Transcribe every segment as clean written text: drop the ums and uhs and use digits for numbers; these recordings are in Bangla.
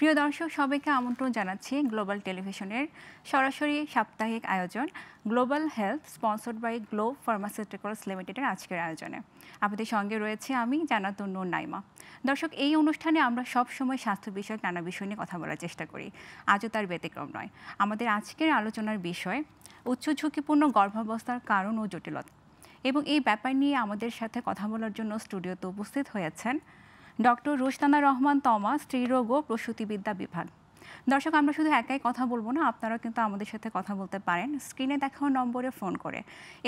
প্রিয় দর্শক সবাইকে আমন্ত্রণ জানাচ্ছি গ্লোবাল টেলিভিশনের সরাসরি সাপ্তাহিক আয়োজন global health sponsored by globe pharmaceuticals লিমিটেডের আজকের আয়োজনে। আপনাদের সঙ্গে রয়েছে আমি জান্নাতুন নূর নাইমা। দর্শক, এই অনুষ্ঠানে আমরা সব সময় স্বাস্থ্য বিষয়ক নানা বিষয় নিয়ে কথা বলার চেষ্টা করি। আজও তার ব্যতিক্রম নয়। আমাদের আজকের আলোচনার বিষয় উচ্চ ঝুঁকিপূর্ণ গর্ভাবস্থার কারণ ও জটিলতা, এবং এই ব্যাপার নিয়ে আমাদের সাথে কথা বলার জন্য স্টুডিওতে উপস্থিত হয়েছেন ডক্টর রুশতানা রহমান তমা, স্ত্রীরোগ ও প্রসূতিবিদ্যা বিভাগ। দর্শক, আমরা শুধু একাই কথা বলবো না, আপনারা কিন্তু আমাদের সাথে কথা বলতে পারেন স্ক্রিনে দেখানো নম্বরে ফোন করে।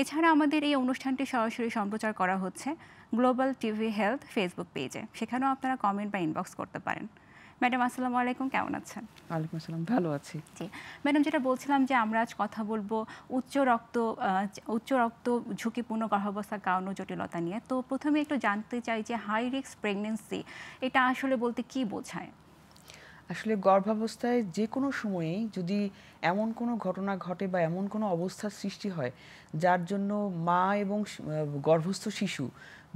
এছাড়া আমাদের এই অনুষ্ঠানটি সরাসরি সম্প্রচার করা হচ্ছে গ্লোবাল টিভি হেলথ ফেসবুক পেজে, সেখানেও আপনারা কমেন্ট বা ইনবক্স করতে পারেন। ম্যাডাম, আসসালামু আলাইকুম, কেমন আছেন? ওয়ালাইকুম আসসালাম, ভালো আছি। জি ম্যাডাম, যেটা বলছিলাম যে আমরা আজ কথা বলবো উচ্চ রক্ত ঝুঁকিপূর্ণ গর্ভাবস্থার কারণ ও জটিলতা নিয়ে। তো প্রথমে একটু জানতে চাই যে হাই রিস্ক প্রেগন্যান্সি এটা আসলে বলতে কি বোঝায়? আসলে গর্ভাবস্থায় যে কোনো সময়েই যদি এমন কোনো ঘটনা ঘটে বা এমন কোনো অবস্থার সৃষ্টি হয় যার জন্য মা এবং গর্ভস্থ শিশু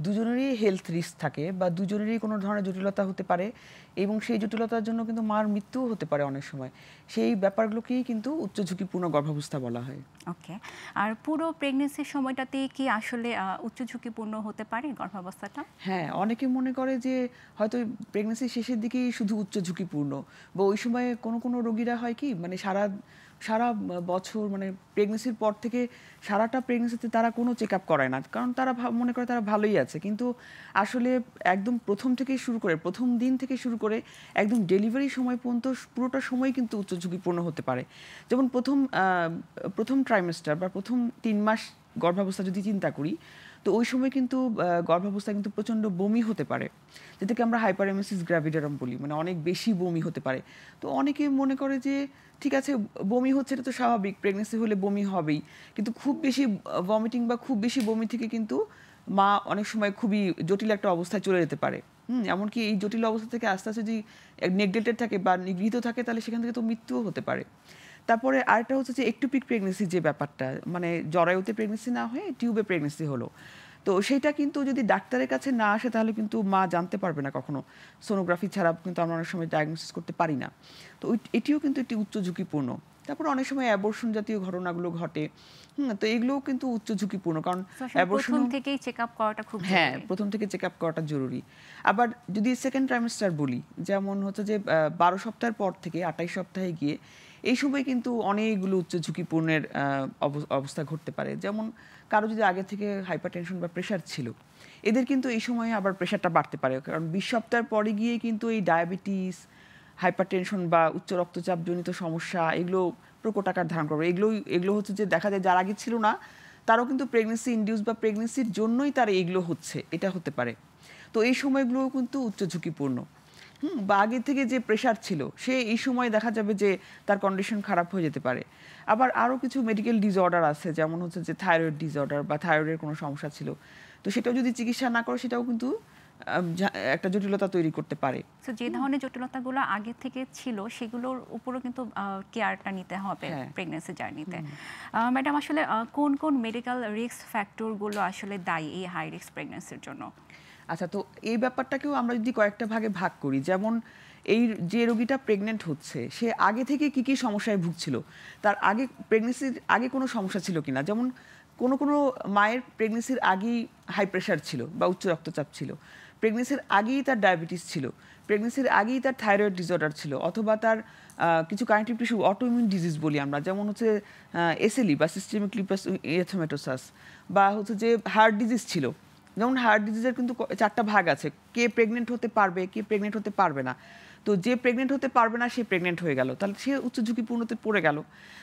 দুজনেরই হেলথ রিস্ক থাকে বা দুজনেরই কোনো ধরনের জটিলতা হতে পারে এবং সেই জটিলতার জন্য কিন্তু মার মৃত্যুও হতে পারে অনেক সময়, সেই ব্যাপারগুলোকেই কিন্তু উচ্চ ঝুঁকিপূর্ণ গর্ভাবস্থা বলা হয়। ওকে, আর পুরো প্রেগন্যান্সির সময়টাতে কি আসলে উচ্চ ঝুঁকিপূর্ণ হতে পারে গর্ভাবস্থাটা? হ্যাঁ, অনেকে মনে করে যে হয়তো প্রেগন্যান্সির শেষের দিকেই শুধু উচ্চ ঝুঁকিপূর্ণ, বা ওই সময়ে কোনো কোনো রোগীরা হয় কি মানে সারা সারা বছর মানে প্রেগন্যান্সির পর থেকে সারাটা প্রেগন্যান্সিতে তারা কোনো চেক আপ করায় না, কারণ তারা মনে করে তারা ভালোই আছে। কিন্তু আসলে একদম প্রথম থেকেই শুরু করে, প্রথম দিন থেকে শুরু করে একদম ডেলিভারি সময় পর্যন্ত পুরোটা সময় কিন্তু উচ্চ ঝুঁকিপূর্ণ হতে পারে। যেমন প্রথম ট্রাইমেস্টার বা প্রথম 3 মাস গর্ভাবস্থা যদি চিন্তা করি, তো ওই সময় কিন্তু গর্ভাবস্থায় কিন্তু প্রচণ্ড বমি হতে পারে, যেটাকে আমরা হাইপারএমেসিস গ্র্যাভিডারাম বলি, মানে অনেক বেশি বমি হতে পারে। তো অনেকে মনে করে যে ঠিক আছে, বমি হচ্ছে এটা তো স্বাভাবিক, প্রেগনেন্সি হলে বমি হবেই, কিন্তু খুব বেশি ভমিটিং বা খুব বেশি বমি থেকে কিন্তু মা অনেক সময় খুবই জটিল একটা অবস্থায় চলে যেতে পারে। এমনকি এই জটিল অবস্থা থেকে আস্তে আস্তে যদি নেগলেক্টেড থাকে বা নিগৃহীত থাকে তাহলে সেখান থেকে তো মৃত্যুও হতে পারে। তারপরে আরেকটা হচ্ছে যে একটোপিক প্রেগনেন্সি, যে ব্যাপারটা মানে জরায়ুতে প্রেগনেন্সি না হয়ে টিউবে প্রেগনেন্সি হলো, তো সেটা কিন্তু যদি ডাক্তারের কাছে না আসে তাহলে কিন্তু মা জানতে পারবে না কখনো, সোনোগ্রাফি ছাড়া কিন্তু আমরা অনেক সময় ডায়াগনোসিস করতে পারি না। তো এটিও কিন্তু একটি উচ্চ ঝুঁকিপূর্ণ। তারপর অনেক সময় অ্যাবর্শন জাতীয় ঘটনাগুলো ঘটে, তো এগুলোও কিন্তু উচ্চ ঝুঁকিপূর্ণ, কারণ প্রথম থেকেই চেক আপ করাটা খুব জরুরি। হ্যাঁ, প্রথম থেকে চেক আপ করাটা জরুরি। আবার যদি সেকেন্ড ট্রাইমেস্টার বলি, যেমন হচ্ছে যে 12 সপ্তাহের পর থেকে 28 সপ্তাহে গিয়ে এই সময় কিন্তু অনেকগুলো উচ্চ ঝুঁকিপূর্ণের অবস্থা ঘটতে পারে। যেমন কারো যদি আগে থেকে হাইপারটেনশন বা প্রেশার ছিল, এদের কিন্তু এই সময়ে আবার প্রেশারটা বাড়তে পারে, কারণ 20 সপ্তাহের পরে গিয়ে কিন্তু এই ডায়াবেটিস, হাইপারটেনশন বা উচ্চ রক্তচাপজনিত সমস্যা এগুলো প্রকট আকার ধারণ করবে। এগুলো হচ্ছে যে দেখা যায় যার আগে ছিল না তারও কিন্তু প্রেগনেন্সি ইনডিউস বা প্রেগনেন্সির জন্যই তার এইগুলো হচ্ছে, এটা হতে পারে। তো এই সময়গুলোও কিন্তু উচ্চ ঝুঁকিপূর্ণ। বা আগে থেকে যে প্রেশার ছিল সে এই সময় দেখা যাবে যে তার কন্ডিশন খারাপ হয়ে যেতে পারে। আবার আরও কিছু মেডিকেল ডিসঅর্ডার আছে, যেমন হচ্ছে যে থাইরয়েড ডিসঅর্ডার বা থাইরয়েডের কোনো সমস্যা ছিল, তো সেটাও যদি চিকিৎসা না করে সেটাও কিন্তু একটা জটিলতা তৈরি করতে পারে। তো যে ধরনের জটিলতাগুলো আগে থেকে ছিল সেগুলোর উপরও কিন্তু কেয়ারটা নিতে হবে প্রেগন্যান্সি জার্নিতে। ম্যাডাম, আসলে কোন কোন মেডিকেল রিস্ক ফ্যাক্টরগুলো আসলে দায়ী এই হাই রিস্ক প্রেগন্যান্সির জন্য? আচ্ছা, তো এই ব্যাপারটাকেও আমরা যদি কয়েকটা ভাগে ভাগ করি, যেমন এই যে রোগীটা প্রেগনেন্ট হচ্ছে সে আগে থেকে কি কি সমস্যায় ভুগছিল, তার আগে প্রেগনেন্সির আগে কোনো সমস্যা ছিল কিনা। যেমন কোনো কোনো মায়ের প্রেগনেন্সির আগেই হাই প্রেশার ছিল বা উচ্চ রক্তচাপ ছিল, প্রেগনেন্সির আগেই তার ডায়াবেটিস ছিল, প্রেগনেন্সির আগেই তার থাইরয়েড ডিসঅর্ডার ছিল, অথবা তার কিছু কানেক্টিভ টিস্যু অটোইমিউন ডিজিজ বলি আমরা, যেমন হচ্ছে এসএলই বা সিস্টেমিক লিপাস এরিথেমেটোসাস, বা হচ্ছে যে হার্ট ডিজিজ ছিল। যেমন হার্ট ডিজিজের কিন্তু 4টা ভাগ আছে, কে প্রেগনেন্ট হতে পারবে, কে প্রেগনেন্ট হতে পারবে না। তো যে প্রেগনেন্ট হতে পারবে না সে প্রেগনেন্ট হয়ে গেল, তাহলে সে উচ্চ ঝুঁকিপূর্ণতে পড়ে গেল।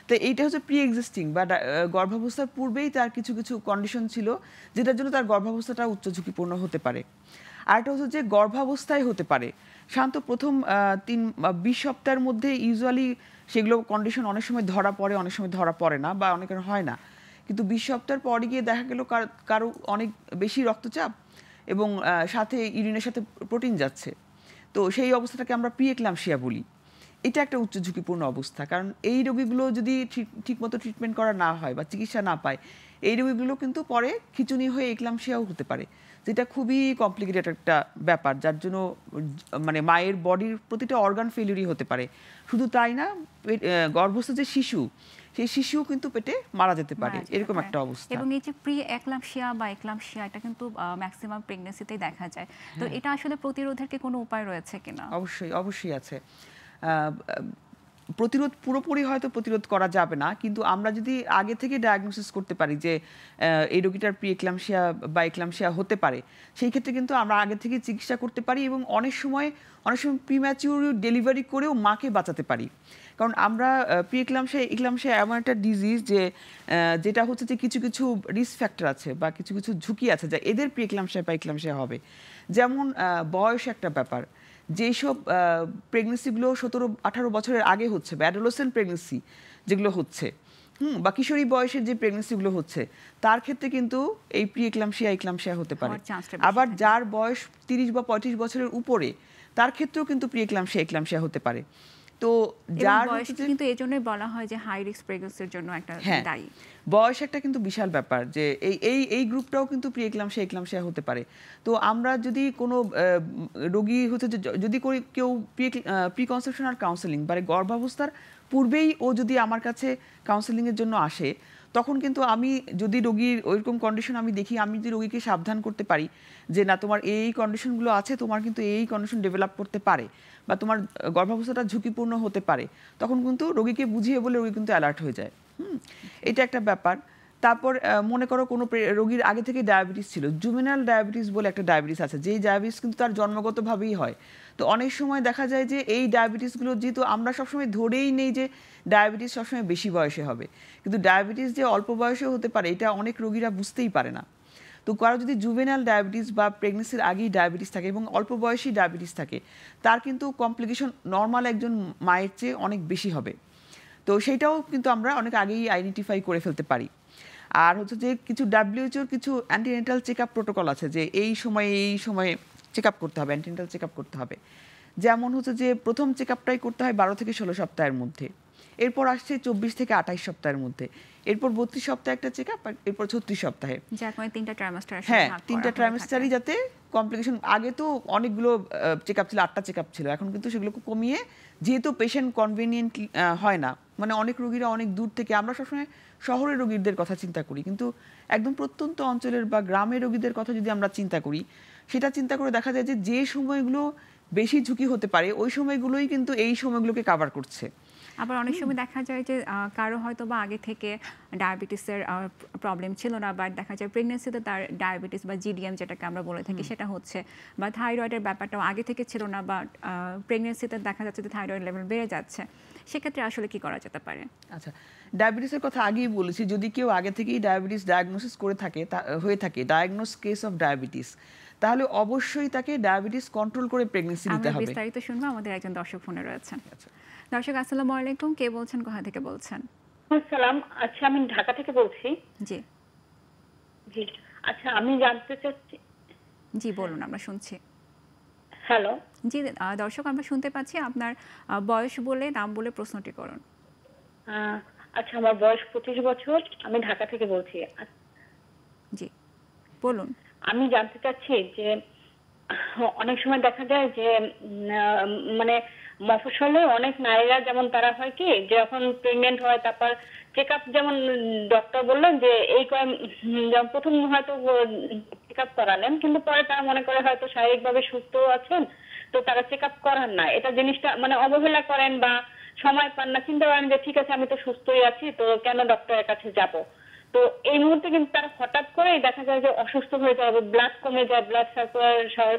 তো এইটা হচ্ছে প্রি এক্সিস্টিং বা গর্ভাবস্থার পূর্বেই তার কিছু কিছু কন্ডিশন ছিল যেটার জন্য তার গর্ভাবস্থাটা উচ্চ ঝুঁকিপূর্ণ হতে পারে। আরেকটা হচ্ছে যে গর্ভাবস্থায় হতে পারে, সাধারণত প্রথম 20 সপ্তাহের মধ্যে ইউজুয়ালি সেগুলো কন্ডিশন অনেক সময় ধরা পড়ে, অনেক সময় ধরা পড়ে না বা অনেকের হয় না। কিন্তু 20 সপ্তাহের পরে গিয়ে দেখা গেল কারো অনেক বেশি রক্তচাপ এবং সাথে ইউরিনের সাথে প্রোটিন যাচ্ছে, তো সেই অবস্থাটাকে আমরা প্রি এক্লাম্পসিয়া বলি। এটা একটা উচ্চ ঝুঁকিপূর্ণ অবস্থা, কারণ এই রোগীগুলো যদি ঠিকমতো ট্রিটমেন্ট করা না হয় বা চিকিৎসা না পায়, এই রোগীগুলো কিন্তু পরে খিঁচুনি হয়ে একলামশিয়াও হতে পারে, যেটা খুবই কমপ্লিকেটেড একটা ব্যাপার, যার জন্য মানে মায়ের বডির প্রতিটা অর্গান ফেলিউরই হতে পারে। শুধু তাই না, গর্ভস্থ যে শিশু, সেই শিশুও কিন্তু পেটে মারা যেতে পারে, এরকম একটা অবস্থা। এবং এই যে প্রি একলামশিয়া বা একলামশিয়া, এটা কিন্তু ম্যাক্সিমাম প্রেগন্যান্সিতেই দেখা যায়। তো এটা আসলে প্রতিরোধের কি কোনো উপায় রয়েছে কিনা? অবশ্যই অবশ্যই আছে। প্রতিরোধ পুরোপুরি হয়তো প্রতিরোধ করা যাবে না, কিন্তু আমরা যদি আগে থেকে ডায়াগনোসিস করতে পারি যে এই রোগীটার প্রি একলামশিয়া বা একলামশিয়া হতে পারে, সেই ক্ষেত্রে কিন্তু আমরা আগে থেকে চিকিৎসা করতে পারি এবং অনেক সময় প্রিম্যাচিউর ডেলিভারি করেও মাকে বাঁচাতে পারি। কারণ আমরা প্রি একলামশিয়া এমন একটা ডিজিজ যেটা হচ্ছে যে কিছু কিছু রিস্ক ফ্যাক্টর আছে বা কিছু কিছু ঝুঁকি আছে যা এদের প্রি একলামশিয়া বা একলামশিয়া হবে। যেমন বয়স একটা ব্যাপার। যেসব প্রেগনেন্সিগুলো 17-18 বছরের আগে হচ্ছে বা অ্যাডোলেসেন্ট প্রেগনেন্সি যেগুলো হচ্ছে, বা কিশোরী বয়সের যে প্রেগনেন্সিগুলো হচ্ছে, তার ক্ষেত্রে কিন্তু এই প্রি একলামশিয়া হতে পারে। আবার যার বয়স 30 বা 35 বছরের উপরে, তার ক্ষেত্রেও কিন্তু প্রি একলামশিয়া হতে পারে। তো যার কিন্তু এই জন্যই বলা হয় যে হাই রিস্ক প্রেগন্যান্সির জন্য একটা দায়ী। বয়স একটা কিন্তু বিশাল ব্যাপার, যে এই গ্রুপটাও কিন্তু প্রি একলামশিয়া হতে পারে। তো আমরা যদি কোনো রোগী হচ্ছে যদি কেউ প্রি কনসেপশন আর কাউন্সেলিং মানে গর্ভাবস্থার পূর্বেই ও যদি আমার কাছে কাউন্সেলিংয়ের জন্য আসে, তখন কিন্তু আমি যদি রোগীর ওইরকম কন্ডিশন আমি দেখি, আমি যদি রোগীকে সাবধান করতে পারি যে না, তোমার এই কন্ডিশনগুলো আছে, তোমার কিন্তু এই কন্ডিশন ডেভেলপ করতে পারে বা তোমার গর্ভাবস্থাটা ঝুঁকিপূর্ণ হতে পারে, তখন কিন্তু রোগীকে বুঝিয়ে বলে রোগী কিন্তু অ্যালার্ট হয়ে যায়। এটা একটা ব্যাপার। তারপর মনে করো কোনো রোগীর আগে থেকে ডায়াবেটিস ছিল, জুভেনাইল ডায়াবেটিস বলে একটা ডায়াবেটিস আছে, যেই ডায়াবেটিস কিন্তু তার জন্মগতভাবেই হয়। তো অনেক সময় দেখা যায় যে এই ডায়াবেটিসগুলো যেহেতু আমরা সবসময় ধরেই নেই যে ডায়াবেটিস সবসময় বেশি বয়সে হবে, কিন্তু ডায়াবেটিস যে অল্প বয়সে হতে পারে এটা অনেক রোগীরা বুঝতেই পারে না। তো কারো যদি জুভেনাইল ডায়াবেটিস বা প্রেগনেন্সির আগেই ডায়াবেটিস থাকে এবং অল্প বয়সী ডায়াবেটিস থাকে, তার কিন্তু কমপ্লিকেশন নর্মাল একজন মায়ের চেয়ে অনেক বেশি হবে। তো সেইটাও কিন্তু আমরা অনেক আগেই আইডেন্টিফাই করে ফেলতে পারি। আর হচ্ছে যে কিছু WHO-র কিছু অ্যান্টিনেটাল চেক আপ প্রোটোকল আছে, যে এই সময়ে চেক আপ করতে হবে, অ্যান্টিনেটাল চেক আপ করতে হবে। যেমন হচ্ছে যে প্রথম চেক আপটাই করতে হয় 12 থেকে 16 সপ্তাহের মধ্যে, এরপর আসছে 24 থেকে 28 সপ্তাহের মধ্যে, এরপর 32 সপ্তাহে একটা চেক আপ, এরপর 36 সপ্তাহে। হ্যাঁ, 3টা ট্রাইমেস্টারই যাতে কমপ্লিকেশন, আগে তো অনেকগুলো চেক আপ ছিল, 8টা চেক আপ ছিল, এখন কিন্তু সেগুলোকে কমিয়ে, যেহেতু পেশেন্ট কনভিনিয়েন্ট হয় না, মানে অনেক রোগীরা অনেক দূর থেকে, আমরা সবসময় শহরের রোগীদের কথা চিন্তা করি, কিন্তু একদম প্রত্যন্ত অঞ্চলের বা গ্রামের রোগীদের কথা যদি আমরা চিন্তা করি, সেটা চিন্তা করে দেখা যায় যে সময়গুলো বেশি ঝুঁকি হতে পারে ওই সময়গুলোই কিন্তু এই সময়গুলোকে কভার করছে। আবার অনেক সময় দেখা যায় যে কারো হয়তো বা আগে থেকে ডায়াবেটিসের প্রবলেম ছিল না, বাট দেখা যায় প্রেগনেন্সিতে তার ডায়াবেটিস বা জিডিএম যেটাকে আমরা বলে থাকি সেটা হচ্ছে, বা থাইরয়েডের ব্যাপারটাও আগে থেকে ছিল না, বা প্রেগনেন্সিতে দেখা যাচ্ছে যে থাইরয়েড লেভেল বেড়ে যাচ্ছে, সেক্ষেত্রে আসলে কি করা যেতে পারে? আচ্ছা, ডায়াবেটিসের কথা আগেই বলেছি, যদি কেউ আগে থেকেই ডায়াবেটিস ডায়াগনোসিস করে থাকে, হয়ে থাকে ডায়াগনোস কেস অফ ডায়াবেটিস, তাহলে অবশ্যই তাকে ডায়াবেটিস কন্ট্রোল করে প্রেগন্যান্সি নিতে হবে। আমরা বিস্তারিত শুনবো, আমাদের একজন দর্শক ফোনে রয়েছেন। দর্শক আসসালামু আলাইকুম, কে বলছেন, কোথা থেকে বলছেন? আসসালাম, আচ্ছা আমি ঢাকা থেকে বলছি। জি জি, আচ্ছা আমি জানতে চাচ্ছি। জি বলুন, আমরা শুনছি। হ্যালো। জি দর্শক, আমরা শুনতে পাচ্ছি, আপনার বয়স বলে, নাম বলে প্রশ্নটি করুন। আচ্ছা, আমার বয়স 25 বছর, আমি ঢাকা থেকে বলছি। জি বলুন। আমি জানতে চাচ্ছি যে অনেক সময় দেখা যায় যে মানে মফস্বলে অনেক নারীরা যেমন তারা হয় কি, যখন প্রেগনেন্ট হয় তারপর চেক আপ, যেমন ডক্টর বললেন যে এই যেমন প্রথম হয়তো চেক আপ করালেন, কিন্তু পরে তারা মনে করে হয়তো শারীরিকভাবে সুস্থ আছেন, তো তারা চেক আপ করান না, এটা জিনিসটা মানে অবহেলা করেন বা সময় পান না, চিন্তা করেন যে ঠিক আছে আমি তো সুস্থই আছি, তো কেন ডক্টরের কাছে যাব। তো এই মুহূর্তে কিন্তু তারা হঠাৎ করেই দেখা যায় যে অসুস্থ হয়ে যায়, ব্লাড কমে যায়, ব্লাড সার্কুলার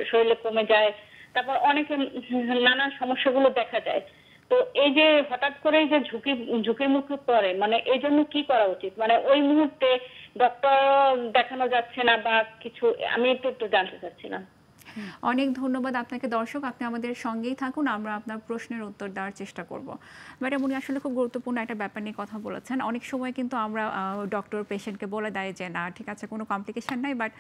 শরীরে কমে যায়, তারপর অনেকে নানান সমস্যাগুলো দেখা যায়। তো এই যে হঠাৎ করে যে ঝুঁকির মুখে পড়ে, মানে এই জন্য কি করা উচিত, মানে ওই মুহূর্তে ডক্টর দেখানো যাচ্ছে না বা কিছু, আমি একটু জানতে চাচ্ছিলাম। অনেক ধন্যবাদ আপনাকে দর্শক, আপনি আমাদের সঙ্গেই থাকুন, আমরা আপনার প্রশ্নের উত্তর দেওয়ার চেষ্টা করব। ম্যাডাম, উনি আসলে খুব গুরুত্বপূর্ণ একটা ব্যাপার নিয়ে কথা বলেছেন। অনেক সময় কিন্তু আমরা ডক্টর পেশেন্টকে বলে দেয় যে না ঠিক আছে কোনো কমপ্লিকেশন নাই, বাট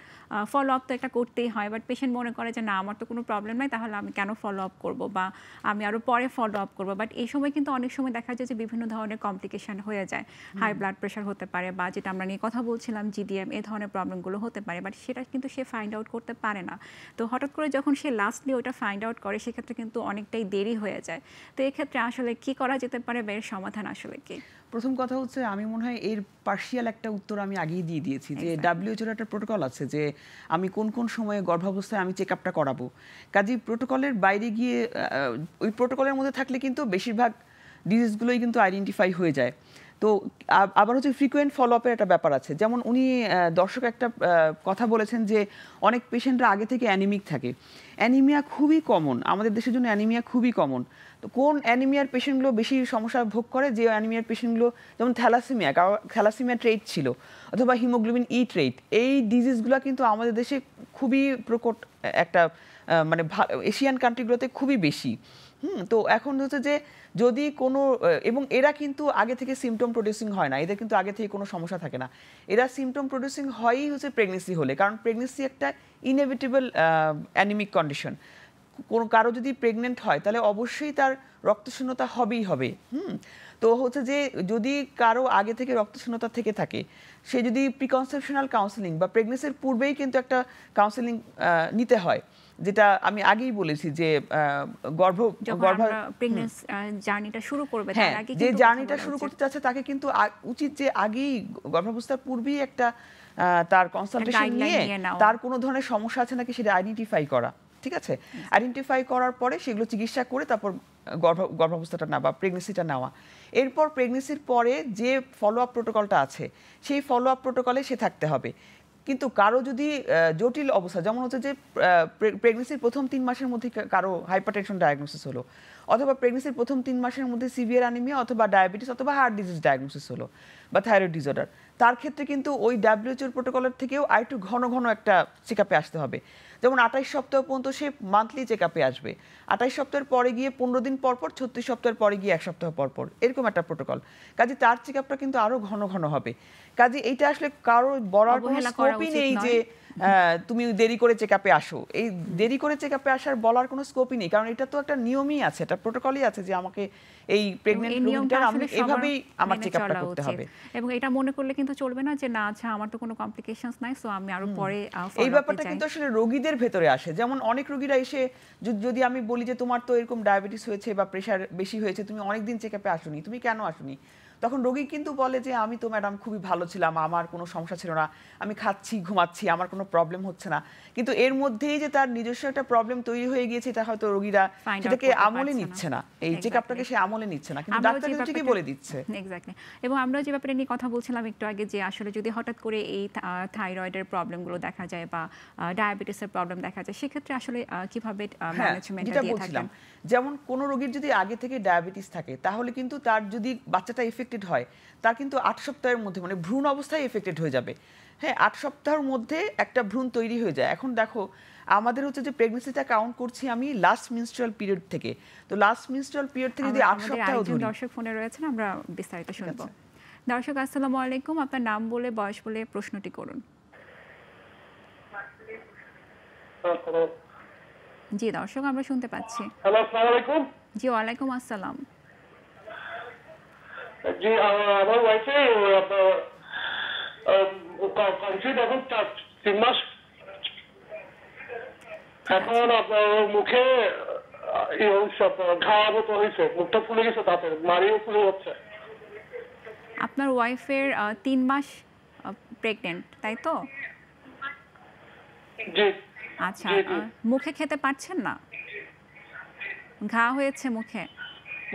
ফলো আপ তো একটা করতেই হয়, বাট পেশেন্ট মনে করে যে না আমার তো কোনো প্রবলেম নাই, তাহলে আমি কেন ফলো আপ করবো বা আমি আরও পরে ফলো আপ করবো। বাট এই সময় কিন্তু অনেক সময় দেখা যায় যে বিভিন্ন ধরনের কমপ্লিকেশন হয়ে যায়, হাই ব্লাড প্রেশার হতে পারে বা যেটা আমরা নিয়ে কথা বলছিলাম জিডিএম, এই ধরনের প্রবলেমগুলো হতে পারে, বাট সেটা কিন্তু সে ফাইন্ড আউট করতে পারে না। তো হঠাৎ করে যখন সে লাস্টলি ওটা ফাইন্ড আউট করে সেক্ষেত্রে কিন্তু অনেকটাই দেরি হয়ে যায়। তো এক্ষেত্রে আসলে কি করা যেতে পারে বা এর সমাধান আসলে কি? প্রথম কথা হচ্ছে আমি মনে হয় এর পার্শিয়াল একটা উত্তর আমি আগেই দিয়ে দিয়েছি যে WHO একটা প্রোটোকল আছে যে আমি কোন কোন সময়ে গর্ভাবস্থায় আমি চেক আপটা করাবো। কাজেই প্রোটোকলের বাইরে গিয়ে ওই প্রোটোকলের মধ্যে থাকলে কিন্তু বেশিরভাগ ডিজিজগুলোই কিন্তু আইডেন্টিফাই হয়ে যায়। তো আবার হচ্ছে ফ্রিকোয়েন্ট ফলো আপের একটা ব্যাপার আছে, যেমন উনি দর্শক একটা কথা বলেছেন যে অনেক পেশেন্টরা আগে থেকে অ্যানিমিক থাকে। অ্যানিমিয়া খুবই কমন, আমাদের দেশের জন্য অ্যানিমিয়া খুবই কমন। তো কোন অ্যানিমিয়ার পেশেন্টগুলো বেশি সমস্যা ভোগ করে? যে অ্যানিমিয়ার পেশেন্টগুলো যেমন থ্যালাসেমিয়া ট্রেট ছিল অথবা হিমোগ্লোবিন ই ট্রেট, এই ডিজিজগুলো কিন্তু আমাদের দেশে খুবই প্রকট একটা মানে এশিয়ান কান্ট্রিগুলোতে খুবই বেশি। তো এখন হচ্ছে যে যদি কোনো এবং এরা কিন্তু আগে থেকে সিমটম প্রডিউসিং হয় না, এদের কিন্তু আগে থেকে কোনো সমস্যা থাকে না, এরা সিমটম প্রডিউসিং হয়ই হচ্ছে প্রেগনেন্সি হলে, কারণ প্রেগনেন্সি একটা ইনএভিটেবল অ্যানিমিক কন্ডিশন। কোনো কারো যদি প্রেগনেন্ট হয় তাহলে অবশ্যই তার রক্তশূন্যতা হবেই হবে। তো হচ্ছে যে যদি কারো আগে থেকে রক্তশূন্যতা থেকে থাকে, সে যদি প্রিকনসেপশনাল কাউন্সেলিং বা প্রেগনেন্সির পূর্বেই কিন্তু একটা কাউন্সেলিং নিতে হয়, যেটা আমি আগেই বলেছি যে জার্নিটা শুরু করবে, হ্যাঁ, যে জার্নিটা শুরু করতে চাচ্ছে তাকে কিন্তু উচিত যে আগেই গর্ভাবস্থার পূর্বেই একটা তার কনসালটেশন নিয়ে তার কোনো ধরনের সমস্যা আছে নাকি সেটা আইডেন্টিফাই করা। ঠিক আছে, আইডেন্টিফাই করার পরে সেগুলো চিকিৎসা করে তারপর গর্ভাবস্থাটা নেওয়া বা প্রেগনেন্সিটা নেওয়া। এরপর প্রেগনেন্সির পরে যে ফলো আপ প্রোটোকলটা আছে সেই ফলো আপ প্রোটোকলে সে থাকতে হবে। কিন্তু কারো যদি জটিল অবস্থা, যেমন হচ্ছে যে প্রেগনেন্সির প্রথম 3 মাসের মধ্যে কারো হাইপারটেনশন ডায়াগনোসিস হলো, অথবা প্রেগনেন্সির প্রথম 3 মাসের মধ্যে সিভিয়ার অ্যানিমিয়া অথবা ডায়াবেটিস অথবা হার্ট ডিজিজ ডায়াগনোসিস হলো বা থাইরয়েড ডিসঅর্ডার, তার ক্ষেত্রে কিন্তু ওই WHO প্রোটোকলের থেকেও আরেকটু ঘন ঘন একটা চেক আপে আসতে হবে। যেমন 28 সপ্তাহ পর্যন্ত সে মান্থলি চেক আপে আসবে, 28 সপ্তাহের পরে গিয়ে 15 দিন পর পর, 36 সপ্তাহের পরে গিয়ে 1 সপ্তাহ পর পর, এরকম একটা প্রোটোকল। কাজে তার চেক আপটা কিন্তু আরো ঘন ঘন হবে। কাজে এইটা আসলে কারো বলার কোনো স্কোপই নেই যে তুমি দেরি করে চেক আপে আসো। এই দেরি করে চেক আপে আসার বলার কোনো স্কোপই নেই, কারণ এটা তো একটা নিয়মই আছে, একটা প্রোটোকলই আছে যে আমাকে এই প্রেগন্যান্ট রোগীটার আমি এভাবেই আমার চেক আপটা করতে হবে। এবং এটা মনে করলে কিন্তু চলবে না যে না আচ্ছা আমার তো কোনো কমপ্লিকেশনস নাই, সো আমি আরো পরে এই ব্যাপারটা কিন্তু আসলে রোগীদের ভেতরে আসে। যেমন অনেক রোগীরা এসে যদি আমি বলি যে তোমার তো এরকম ডায়াবেটিস হয়েছে বা প্রেশার বেশি হয়েছে, তুমি অনেকদিন চেক আপে আসোনি, তুমি কেন আসোনি? তখন রোগী কিন্তু বলে যে আমি তো ম্যাডাম খুবই ভালো ছিলাম, আমার কোনো সমস্যা ছিল না, আমি খাচ্ছি ঘুমাচ্ছি, আমার কোনো প্রবলেম হচ্ছে না। কিন্তু এর মধ্যেই যে তার নিজস্ব একটা প্রবলেম তৈরি হয়ে গিয়েছে, এটা হয়তো রোগীরা সেটাকে আমলে নিচ্ছে না, এই চেক আপটাকে সে আমলে নিচ্ছে না, কিন্তু ডাক্তার কিন্তু ঠিকই বলে দিচ্ছে। এক্স্যাক্টলি। এবং আমরা যে ব্যাপারে নিয়ে কথা বলছিলাম একটু আগে, যে আসলে যদি হঠাৎ করে এই থাইরয়েডের প্রবলেমগুলো দেখা যায় বা ডায়াবেটিসের প্রবলেম দেখা যায়, সেক্ষেত্রে আসলে কিভাবে ম্যানেজমেন্টটা দিয়ে থাকেন? যেমন কোন রোগীর যদি আগে থেকে ডায়াবেটিস থাকে তাহলে কিন্তু তার যদি বাচ্চাটা এফেক্টেড হয়, তার কিন্তু 8 সপ্তাহের মধ্যে মানে ভ্রূণ অবস্থায় এফেক্টেড হয়ে যাবে। হ্যাঁ, 8 সপ্তাহের মধ্যে একটা ভ্রূণ তৈরি হয়ে যায়। এখন দেখো আমাদের হচ্ছে যে প্রেগন্যান্সিটা কাউন্ট করছি আমি লাস্ট মেনস্ট্রুয়াল পিরিয়ড থেকে, তো লাস্ট মেনস্ট্রুয়াল পিরিয়ড থেকে যদি 8 সপ্তাহ ধরি। দর্শক ফোনে রয়েছেন, আমরা বিস্তারিত শুনব। দর্শক আসসালামু আলাইকুম, আপনার নাম বলে বয়স বলে প্রশ্নটি করুন। জি দর্শক, আমরা শুনতে পাচ্ছি। হ্যালো, আসসালামু আলাইকুম। জি ওয়ালাইকুম আসসালাম। জি আমার ওয়াইফে কনসিভ এখন 3 মাস। এখন আপনার মুখে ঘাওয়া মতো হয়েছে, মুখটা ফুলে গেছে, তাতে মারিও ফুলে যাচ্ছে। আপনার ওয়াইফের 3 মাস প্রেগন্যান্ট, তাই তো? জি। আচ্ছা, মুখে খেতে পারছেন না? ঘা হয়েছে মুখে?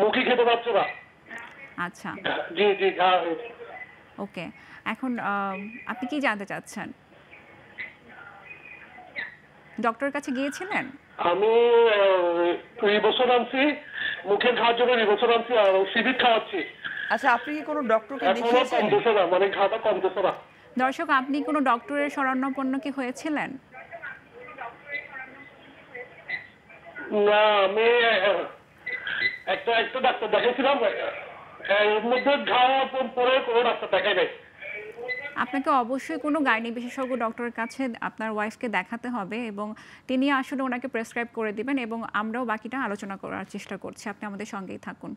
মুখে খেতে পারছে না। আচ্ছা, জি জি, ঘা হয়েছে। ওকে, এখন আপনি কি জানতে চাচ্ছেন? ডক্টরের কাছে গিয়েছিলেন? আমি রিবোসন আনছি, মুখের ঘার জন্য রিবোসন আনছি আর সিভিট খাওয়াচ্ছি। আচ্ছা, আপনি কি কোনো ডক্টরকে দেখিয়েছেন? কমতেছে না, মানে ঘাটা কমতেছে না। দর্শক, আপনি কোনো ডক্টরের শরণাপন্ন কি হয়েছিলেন? না আমি একটা একটা ডাক্তার দেখাইছিলাম, এর মধ্যে খাওয়ার পরে কোনো ডাক্তার দেখাই নাই। আপনাকে অবশ্যই কোনো গাইনি বিশেষজ্ঞ ডক্টরের কাছে আপনার ওয়াইফকে দেখাতে হবে এবং তিনি আসলে ওনাকে প্রেসক্রাইব করে দিবেন এবং আমরাও বাকিটা আলোচনা করার চেষ্টা করছি। আপনি আমাদের সঙ্গেই থাকুন।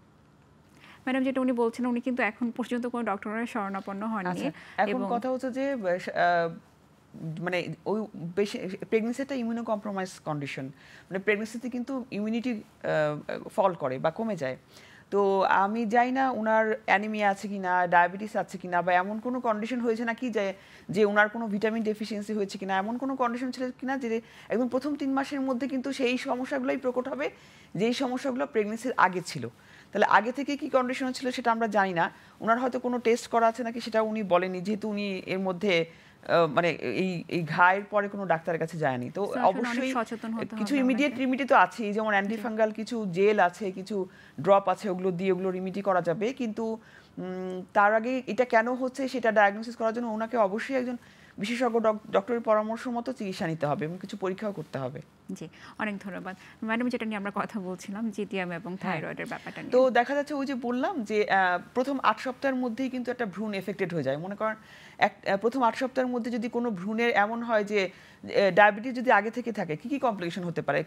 ম্যাডাম, যেটা উনি বলছেন, উনি কিন্তু এখন পর্যন্ত কোনো ডক্টরের শরণাপন্ন হননি। আচ্ছা, এখন কথা হচ্ছে যে মানে ওই বেশি প্রেগনেন্সি একটা ইমিউনো কম্প্রোমাইজ কন্ডিশন, মানে প্রেগনেন্সিতে কিন্তু ইমিউনিটি ফল করে বা কমে যায়। তো আমি জানি না ওনার অ্যানিমিয়া আছে কিনা, ডায়াবেটিস আছে কিনা, বা এমন কোনো কন্ডিশন হয়েছে নাকি যে ওনার কোনো ভিটামিন ডেফিসিয়েন্সি হয়েছে কিনা, এমন কোনো কন্ডিশন ছিল কিনা যে একদম প্রথম 3 মাসের মধ্যে কিন্তু সেই সমস্যাগুলোই প্রকট হবে যেই সমস্যাগুলো প্রেগনেন্সির আগে ছিল। তাহলে আগে থেকে কি কন্ডিশন ছিল সেটা আমরা জানি না। ওনার হয়তো কোনো টেস্ট করা আছে নাকি সেটা উনি বলেনি, যেহেতু উনি এর মধ্যে মানে এই ঘায়ের পরে কোনো ডাক্তারের কাছে যায়নি। তো অবশ্যই কিছু ইমিডিয়েট রিমিডি তো আছেই, যেমন অ্যান্টিফাঙ্গাল কিছু জেল আছে, কিছু ড্রপ আছে, ওগুলো দিয়ে ওগুলো রিমিডি করা যাবে। কিন্তু তার আগে এটা কেন হচ্ছে সেটা ডায়াগনোসিস করার জন্য ওনাকে অবশ্যই একজন বিশেষজ্ঞ ডক্টরের পরামর্শ মতো চিকিৎসা নিতে হবে এবং কিছু পরীক্ষাও করতে হবে। জি, অনেক ধন্যবাদ ম্যাডাম। যেটা নিয়ে আমরা কথা বলছিলাম, জিডিএম এবং থাইরয়েডের ব্যাপারটা নিয়ে। তো দেখা যাচ্ছে ওই যে বললাম যে প্রথম 8 সপ্তাহের মধ্যেই কিন্তু একটা ভ্রূণ এফেক্টেড হয়ে যায়। মনে করেন প্রথম 8 সপ্তাহের মধ্যে যদি কোনো ভ্রূণের এমন হয় যে ডায়াবেটিস যদি আগে থেকে থাকে, কি কি কমপ্লিকেশন হতে পারে,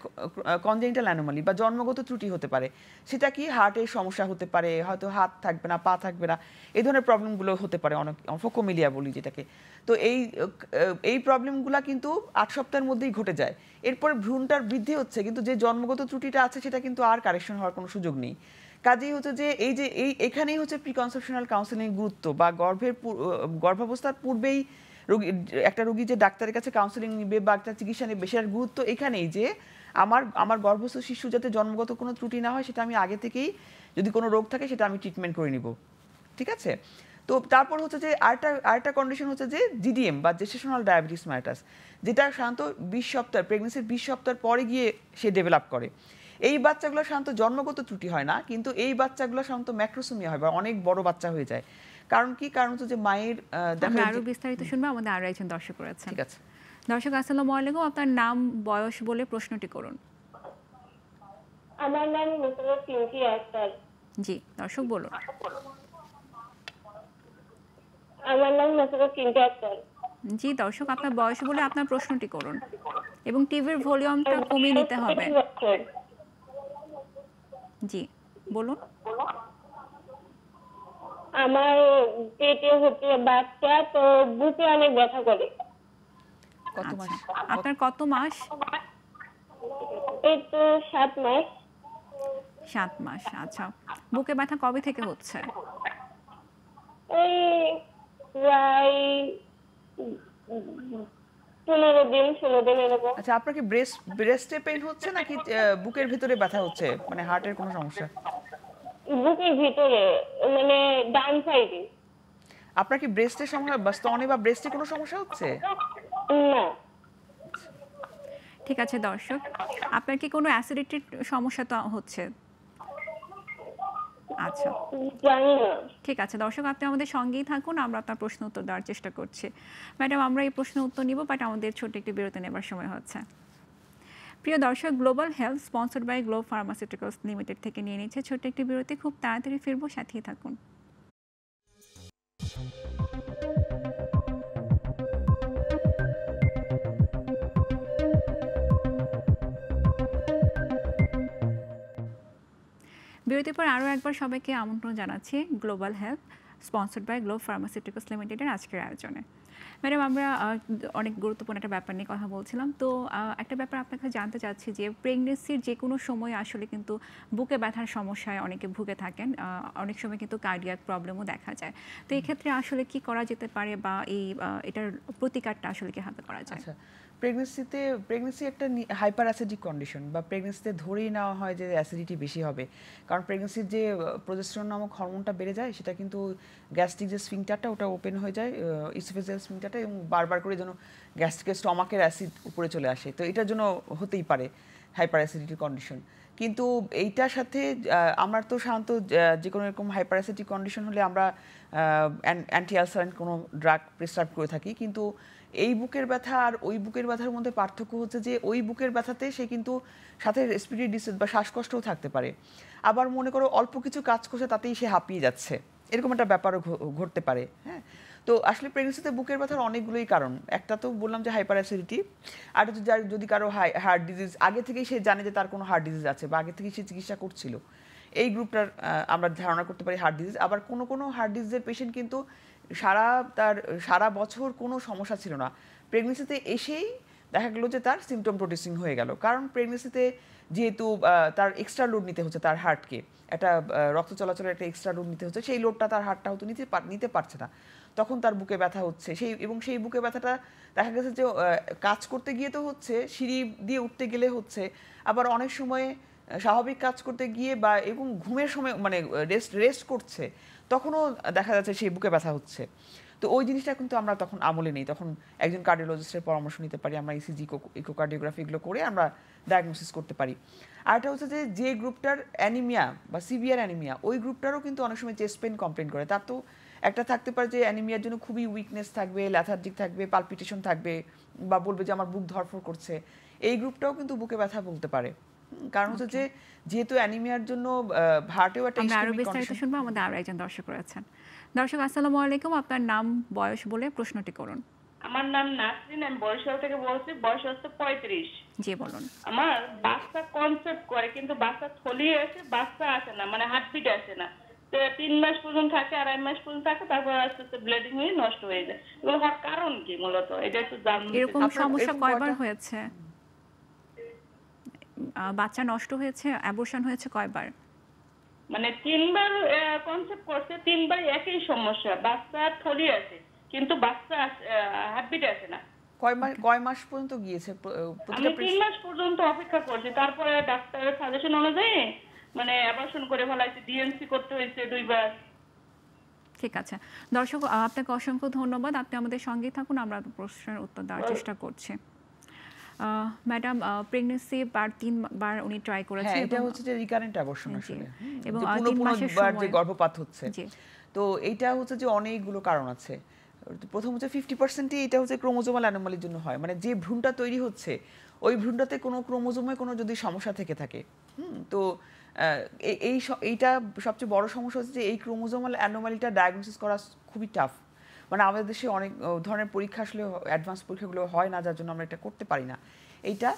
কনজেনিটাল অ্যানোমালি বা জন্মগত ত্রুটি হতে পারে। সেটা কি হার্টের সমস্যা হতে পারে, হয়তো হাত থাকবে না, পা থাকবে না, এই ধরনের প্রবলেমগুলো হতে পারে, অনেক ফোকোমিলিয়া বলি যেটাকে। তো এই প্রবলেমগুলো কিন্তু 8 সপ্তাহের মধ্যেই ঘটে যায়। এরপরে ভ্রূণটার বৃদ্ধি হচ্ছে, কিন্তু যে জন্মগত ত্রুটিটা আছে সেটা কিন্তু আর কারেকশন হওয়ার কোনো সুযোগ নেই। কাজেই হচ্ছে যে এখানেই হচ্ছে প্রিকনসেপশনাল কাউন্সেলিং গুরুত্ব, বা গর্ভাবস্থার পূর্বেই একটা রোগী যে ডাক্তারের কাছে কাউন্সেলিং নিবে বা একটা চিকিৎসা নেবে, সেটার গুরুত্ব এখানেই যে আমার গর্ভস্থ শিশু যাতে জন্মগত কোনো ত্রুটি না হয়, সেটা আমি আগে থেকেই, যদি কোনো রোগ থাকে সেটা আমি ট্রিটমেন্ট করে নিব। ঠিক আছে? তো তারপর হচ্ছে যে আরেকটা কন্ডিশন হচ্ছে যে জিডিএম বা জেস্টেশনাল ডায়াবেটিস মেলিটাস, যেটা সাধারণত 20 সপ্তাহ প্রেগনেন্সির 20 সপ্তাহ পরে গিয়ে সে ডেভেলপ করে। এই বাচ্চাগুলো সাধারণত জন্মগত ত্রুটি হয় না, কিন্তু এই বাচ্চাগুলো সাধারণত ম্যাক্রোসোমিয়া হয় বা অনেক বড় বাচ্চা হয়ে যায়। কারণ কি? কারণ হচ্ছে যে মায়ের আমরা আরো বিস্তারিত শুনবো, আমাদের আরো একজন দর্শক রয়েছেন। ঠিক আছে। দর্শক, আসসালামু আলাইকুম। আপনার নাম, বয়স বলে প্রশ্নটি করুন। আমার নাম নুসরাত পিঙ্কি আক্তার। জি, দর্শক বলুন। আমার নাম নুসরাত পিঙ্কি আক্তার। জি দর্শক, আপনার বয়স বলে আপনার প্রশ্নটি করুন এবং টিভির ভলিউমটা কমিয়ে নিতে হবে। জি বলুন। আমার পেটে হচ্ছে বাচ্চা, তো বুকে অনেক ব্যথা করে। কত মাস? আপনার কত মাস? এই তো 7 মাস। 7 মাস, আচ্ছা। বুকে ব্যথা কবে থেকে হচ্ছে? এই প্রায় 15 দিন এরকম। আচ্ছা, আপনার কি ব্রেস্টে পেইন হচ্ছে নাকি বুকের ভিতরে ব্যথা হচ্ছে, মানে হার্টের কোনো সমস্যা? বুকের ভিতরে, মানে ডান সাইডে। আপনার কি ব্রেস্টের সমস্যা বা স্তনে বা ব্রেস্টে কোনো সমস্যা হচ্ছে? না। ঠিক আছে দর্শক, আপনার কি কোনো অ্যাসিডিটির সমস্যা তো হচ্ছে? আচ্ছা, জানি না। ঠিক আছে দর্শক, আপনি আমাদের সঙ্গেই থাকুন, আমরা আপনার প্রশ্ন উত্তর দেওয়ার চেষ্টা করছি। ম্যাডাম, আমরা এই প্রশ্ন উত্তর নিব, বাট আমাদের ছোট্ট একটি বিরতি নেবার সময় হচ্ছে। প্রিয় দর্শক, global health sponsored by globe pharmaceuticals limited থেকে নিয়ে নিচ্ছে ছোট্ট একটি বিরতি। খুব তাড়াতাড়ি ফিরবো, সাথেই থাকুন। বিরতির পর আরও একবার সবাইকে আমন্ত্রণ জানাচ্ছি global health sponsored by globe pharmaceuticals লিমিটেডের আজকের আয়োজনে। ম্যাডাম, আমরা অনেক গুরুত্বপূর্ণ একটা ব্যাপার নিয়ে কথা বলছিলাম। তো একটা ব্যাপার আপনার কাছে জানতে চাচ্ছি যে প্রেগনেন্সির যে কোনো সময় আসলে কিন্তু বুকে ব্যথার সমস্যায় অনেকে ভুগে থাকেন, অনেক সময় কিন্তু কার্ডিয়াক প্রবলেমও দেখা যায়। তো এই ক্ষেত্রে আসলে কি করা যেতে পারে, বা এটার প্রতিকারটা আসলে কীভাবে করা যায়? আচ্ছা, প্রেগনেন্সি একটা হাইপার অ্যাসিডিক কন্ডিশন, বা প্রেগনেন্সিতে ধরেই নেওয়া হয় যে অ্যাসিডিটি বেশি হবে। কারণ প্রেগনেন্সির যে প্রজেস্টেরন নামক হরমোনটা বেড়ে যায়, সেটা কিন্তু গ্যাস্ট্রিক যে স্ফিংটারটা ওটা ওপেন হয়ে যায়, ইসোফেজিয়াল স্ফিংটারটা, এবং বারবার করে যেন গ্যাস্ট্রিকের স্টমাকের অ্যাসিড উপরে চলে আসে। তো এটার জন্য হতেই পারে হাইপার অ্যাসিডিটি কন্ডিশন। কিন্তু এইটার সাথে আমরা তো সাধারণত যে কোনো এরকম হাইপার অ্যাসিডিক কন্ডিশন হলে আমরা অ্যান্টি আলসারেন্ট কোনো ড্রাগ প্রেসক্রাইব করে থাকি। কিন্তু এই বুকের ব্যথা আর ওই বুকের ব্যথার মধ্যে পার্থক্য হচ্ছে যে ওই বুকের ব্যথাতে সে কিন্তু সাথে রেসপিরেটরি ডিসঅর্ডার বা শ্বাসকষ্টও থাকতে পারে, আবার মনে করো অল্প কিছু কাজ করছে তাতেই সে হাঁপিয়ে যাচ্ছে, এরকম একটা ব্যাপারও ঘটতে পারে। হ্যাঁ, তো আসলে প্রেগনেন্সিতে বুকের ব্যথার অনেকগুলোই কারণ। একটা তো বললাম যে হাইপার অ্যাসিডিটি, আর যদি কারো হার্ট ডিজিজ আগে থেকেই সে জানে যে তার কোনো হার্ট ডিজিজ আছে বা আগে থেকেই সে চিকিৎসা করছিল, এই গ্রুপটার আমরা ধারণা করতে পারি হার্ট ডিজিজ। আবার কোনো হার্ট ডিজিজের পেশেন্ট কিন্তু সারা বছর কোনো সমস্যা ছিল না, প্রেগনেন্সিতে এসেই দেখা গেলো যে তার সিমটম প্রডিউসিং হয়ে গেল। কারণ প্রেগনেন্সিতে যেহেতু তার এক্সট্রা লোড নিতে হচ্ছে তার হার্টকে, একটা রক্ত চলাচলের একটা এক্সট্রা লোড নিতে হচ্ছে, সেই লোডটা তার হার্টটা হয়তো নিতে পারছে না, তখন তার বুকে ব্যথা হচ্ছে। সেই বুকে ব্যথাটা দেখা গেছে যে কাজ করতে গিয়ে তো হচ্ছে, সিঁড়ি দিয়ে উঠতে গেলে হচ্ছে, আবার অনেক সময় স্বাভাবিক কাজ করতে গিয়ে বা এবং ঘুমের সময় মানে রেস্ট করছে তখনও দেখা যাচ্ছে সেই বুকে ব্যথা হচ্ছে। তো ওই জিনিসটা কিন্তু আমরা তখন আমলে নেই, তখন একজন কার্ডিওলজিস্টের পরামর্শ নিতে পারি, আমরা ইসিজি ইকোকার্ডিওগ্রাফি এগুলো করে আমরা ডায়াগনোসিস করতে পারি। আর এটা হচ্ছে যে গ্রুপটার অ্যানিমিয়া বা সিভিয়ার অ্যানিমিয়া, ওই গ্রুপটারও কিন্তু অনেক সময় চেস্ট পেন কমপ্লেন করে। তার তো একটা থাকতে পারে যে অ্যানিমিয়ার জন্য খুবই উইকনেস থাকবে, ল্যাথার্জিক থাকবে, পালপিটেশন থাকবে, বা বলবে যে আমার বুক ধরফর করছে, এই গ্রুপটাও কিন্তু বুকে ব্যথা বলতে পারে। কারণ হচ্ছে যে যেহেতু অ্যানিমিয়ার জন্য হার্টেও একটা আমরা আরো ইসকেমিক বিস্তারিত কন্ডিশন। শুনবো, আমাদের আরো একজন দর্শক রয়েছেন। দর্শক আসসালামু আলাইকুম, আপনার নাম বয়স বলে প্রশ্নটি করুন। আমার নাম নাসরিন, আমি বরিশাল থেকে বলছি, বয়স হচ্ছে 35। জি বলুন। আমার বাচ্চা কনসেপ্ট করে কিন্তু বাচ্চা থলি আছে, বাচ্চা আসে না, মানে হার্টবিট আসে না। তো 3 মাস পর্যন্ত থাকে, 2.5 মাস পর্যন্ত থাকে, তারপর আস্তে আস্তে ব্লিডিং হয়ে নষ্ট হয়ে যায়। এগুলো হওয়ার কারণ কি মূলত, এটা একটু জানতে এরকম চাই। আপনার সমস্যা এরকম কয়বার কয়টা? হয়েছে? বাচ্চা নষ্ট হয়েছে, অ্যাবর্শন হয়েছে কয়বার? মানে 3 বার কনসেপ্ট করছে, 3 বার একই সমস্যা, বাচ্চা থলি আছে কিন্তু বাচ্চা হার্টবিট আসে না। কয় মাস পর্যন্ত গিয়েছে আমি প্রতিটা 3 মাস পর্যন্ত অপেক্ষা করছি, তারপরে ডাক্তারের সাজেশন অনুযায়ী মানে অ্যাবর্শন করে ফেলাইছি, ডিএনসি করতে হয়েছে 2 বার। ঠিক আছে দর্শক, আপনাকে অসংখ্য ধন্যবাদ, আপনি আমাদের সঙ্গেই থাকুন, আমরা প্রশ্নের উত্তর দেওয়ার চেষ্টা করছি। ম্যাডাম, প্রেগন্যান্সি 3বার উনি ট্রাই করেছে, হ্যাঁ, এটা হচ্ছে যে রিকারেন্ট অ্যাবর্শন জি, আসলে, এবং যে 3 মাসের পুনঃপুনবার যে সময় গর্ভপাত হচ্ছে। জি। তো এইটা হচ্ছে যে অনেকগুলো কারণ আছে। প্রথম হচ্ছে 50%ই এটা হচ্ছে ক্রোমোজোমাল অ্যানোমালির জন্য হয়, মানে যে ভ্রূণটা তৈরি হচ্ছে ওই ভ্রূণটাতে কোনো ক্রোমোজোমে কোনো যদি সমস্যা থেকে থাকে, তো এইটা সবচেয়ে বড় সমস্যা হচ্ছে যে এই ক্রোমোজোমাল অ্যানোমালিটা ডায়াগনোসিস করা খুবই টাফ। মানে আমাদের দেশে অনেক ধরনের পরীক্ষা আসলে অ্যাডভান্স পরীক্ষাগুলো হয় না, যার জন্য আমরা এটা করতে পারি না এইটা।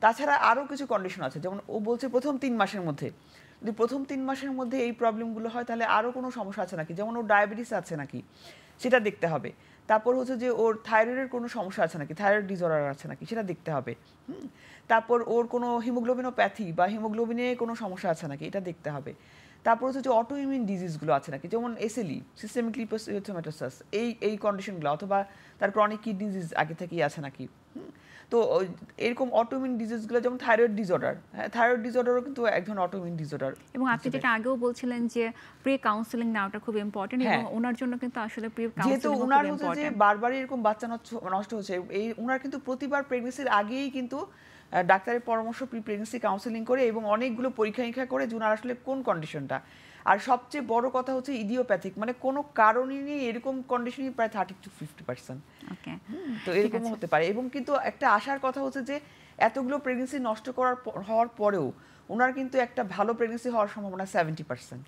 তাছাড়া আরও কিছু কন্ডিশন আছে, যেমন ও বলছে প্রথম 3 মাসের মধ্যে, যদি প্রথম 3 মাসের মধ্যে এই প্রবলেমগুলো হয় তাহলে আরও কোনো সমস্যা আছে নাকি, যেমন ওর ডায়াবেটিস আছে নাকি সেটা দেখতে হবে। তারপর হচ্ছে যে ওর থাইরয়েডের কোনো সমস্যা আছে নাকি, থাইরয়েড ডিসঅর্ডার আছে নাকি সেটা দেখতে হবে। তারপর ওর কোনো হিমোগ্লোবিনোপ্যাথি বা হিমোগ্লোবিনে কোনো সমস্যা আছে নাকি এটা দেখতে হবে। তারপর হচ্ছে যে অটো ইমিউন ডিজিজগুলো আছে নাকি, যেমন এসএলই, সিস্টেমিক লিপাস এরিথ্রোমেটোসাস, এই কন্ডিশনগুলো, অথবা তার ক্রনিক কিডনি ডিজিজ আগে থেকেই আছে নাকি। তো এরকম অটোইমিউন ডিজিজগুলো, যেমন থাইরয়েড ডিসঅর্ডার, হ্যাঁ থাইরয়েড ডিসঅর্ডারও কিন্তু এক ধরনের অটোইমিউন ডিসঅর্ডার। এবং আপনি যেটা আগেও বলছিলেন যে প্রি কাউন্সেলিং নেওয়াটা খুব ইম্পর্টেন্ট, এবং ওনার জন্য কিন্তু আসলে প্রি যেহেতু কাউন্সেলিং ওনার খুব হচ্ছে যে ইম্পর্টেন্ট। বারবারই এরকম বাচ্চা নষ্ট হচ্ছে, এই ওনার কিন্তু প্রতিবার প্রেগনেন্সির আগেই কিন্তু ডাক্তারের পরামর্শ প্রি প্রেগনেন্সি কাউন্সেলিং করে এবং অনেকগুলো পরীক্ষা নিরীক্ষা করে যে ওনার আসলে কোন কন্ডিশনটা। আর সবচেয়ে বড় কথা হচ্ছে ইডিওপ্যাথিক, মানে কোনো কারণই নেই এরকম কন্ডিশনই প্রায় 30-50%। ওকে, তো এরকম হতে পারে। এবং কিন্তু একটা আশার কথা হচ্ছে যে এতগুলো প্রেগনেন্সি নষ্ট হওয়ার পরেও ওনার কিন্তু একটা ভালো প্রেগনেন্সি হওয়ার সম্ভাবনা 70%।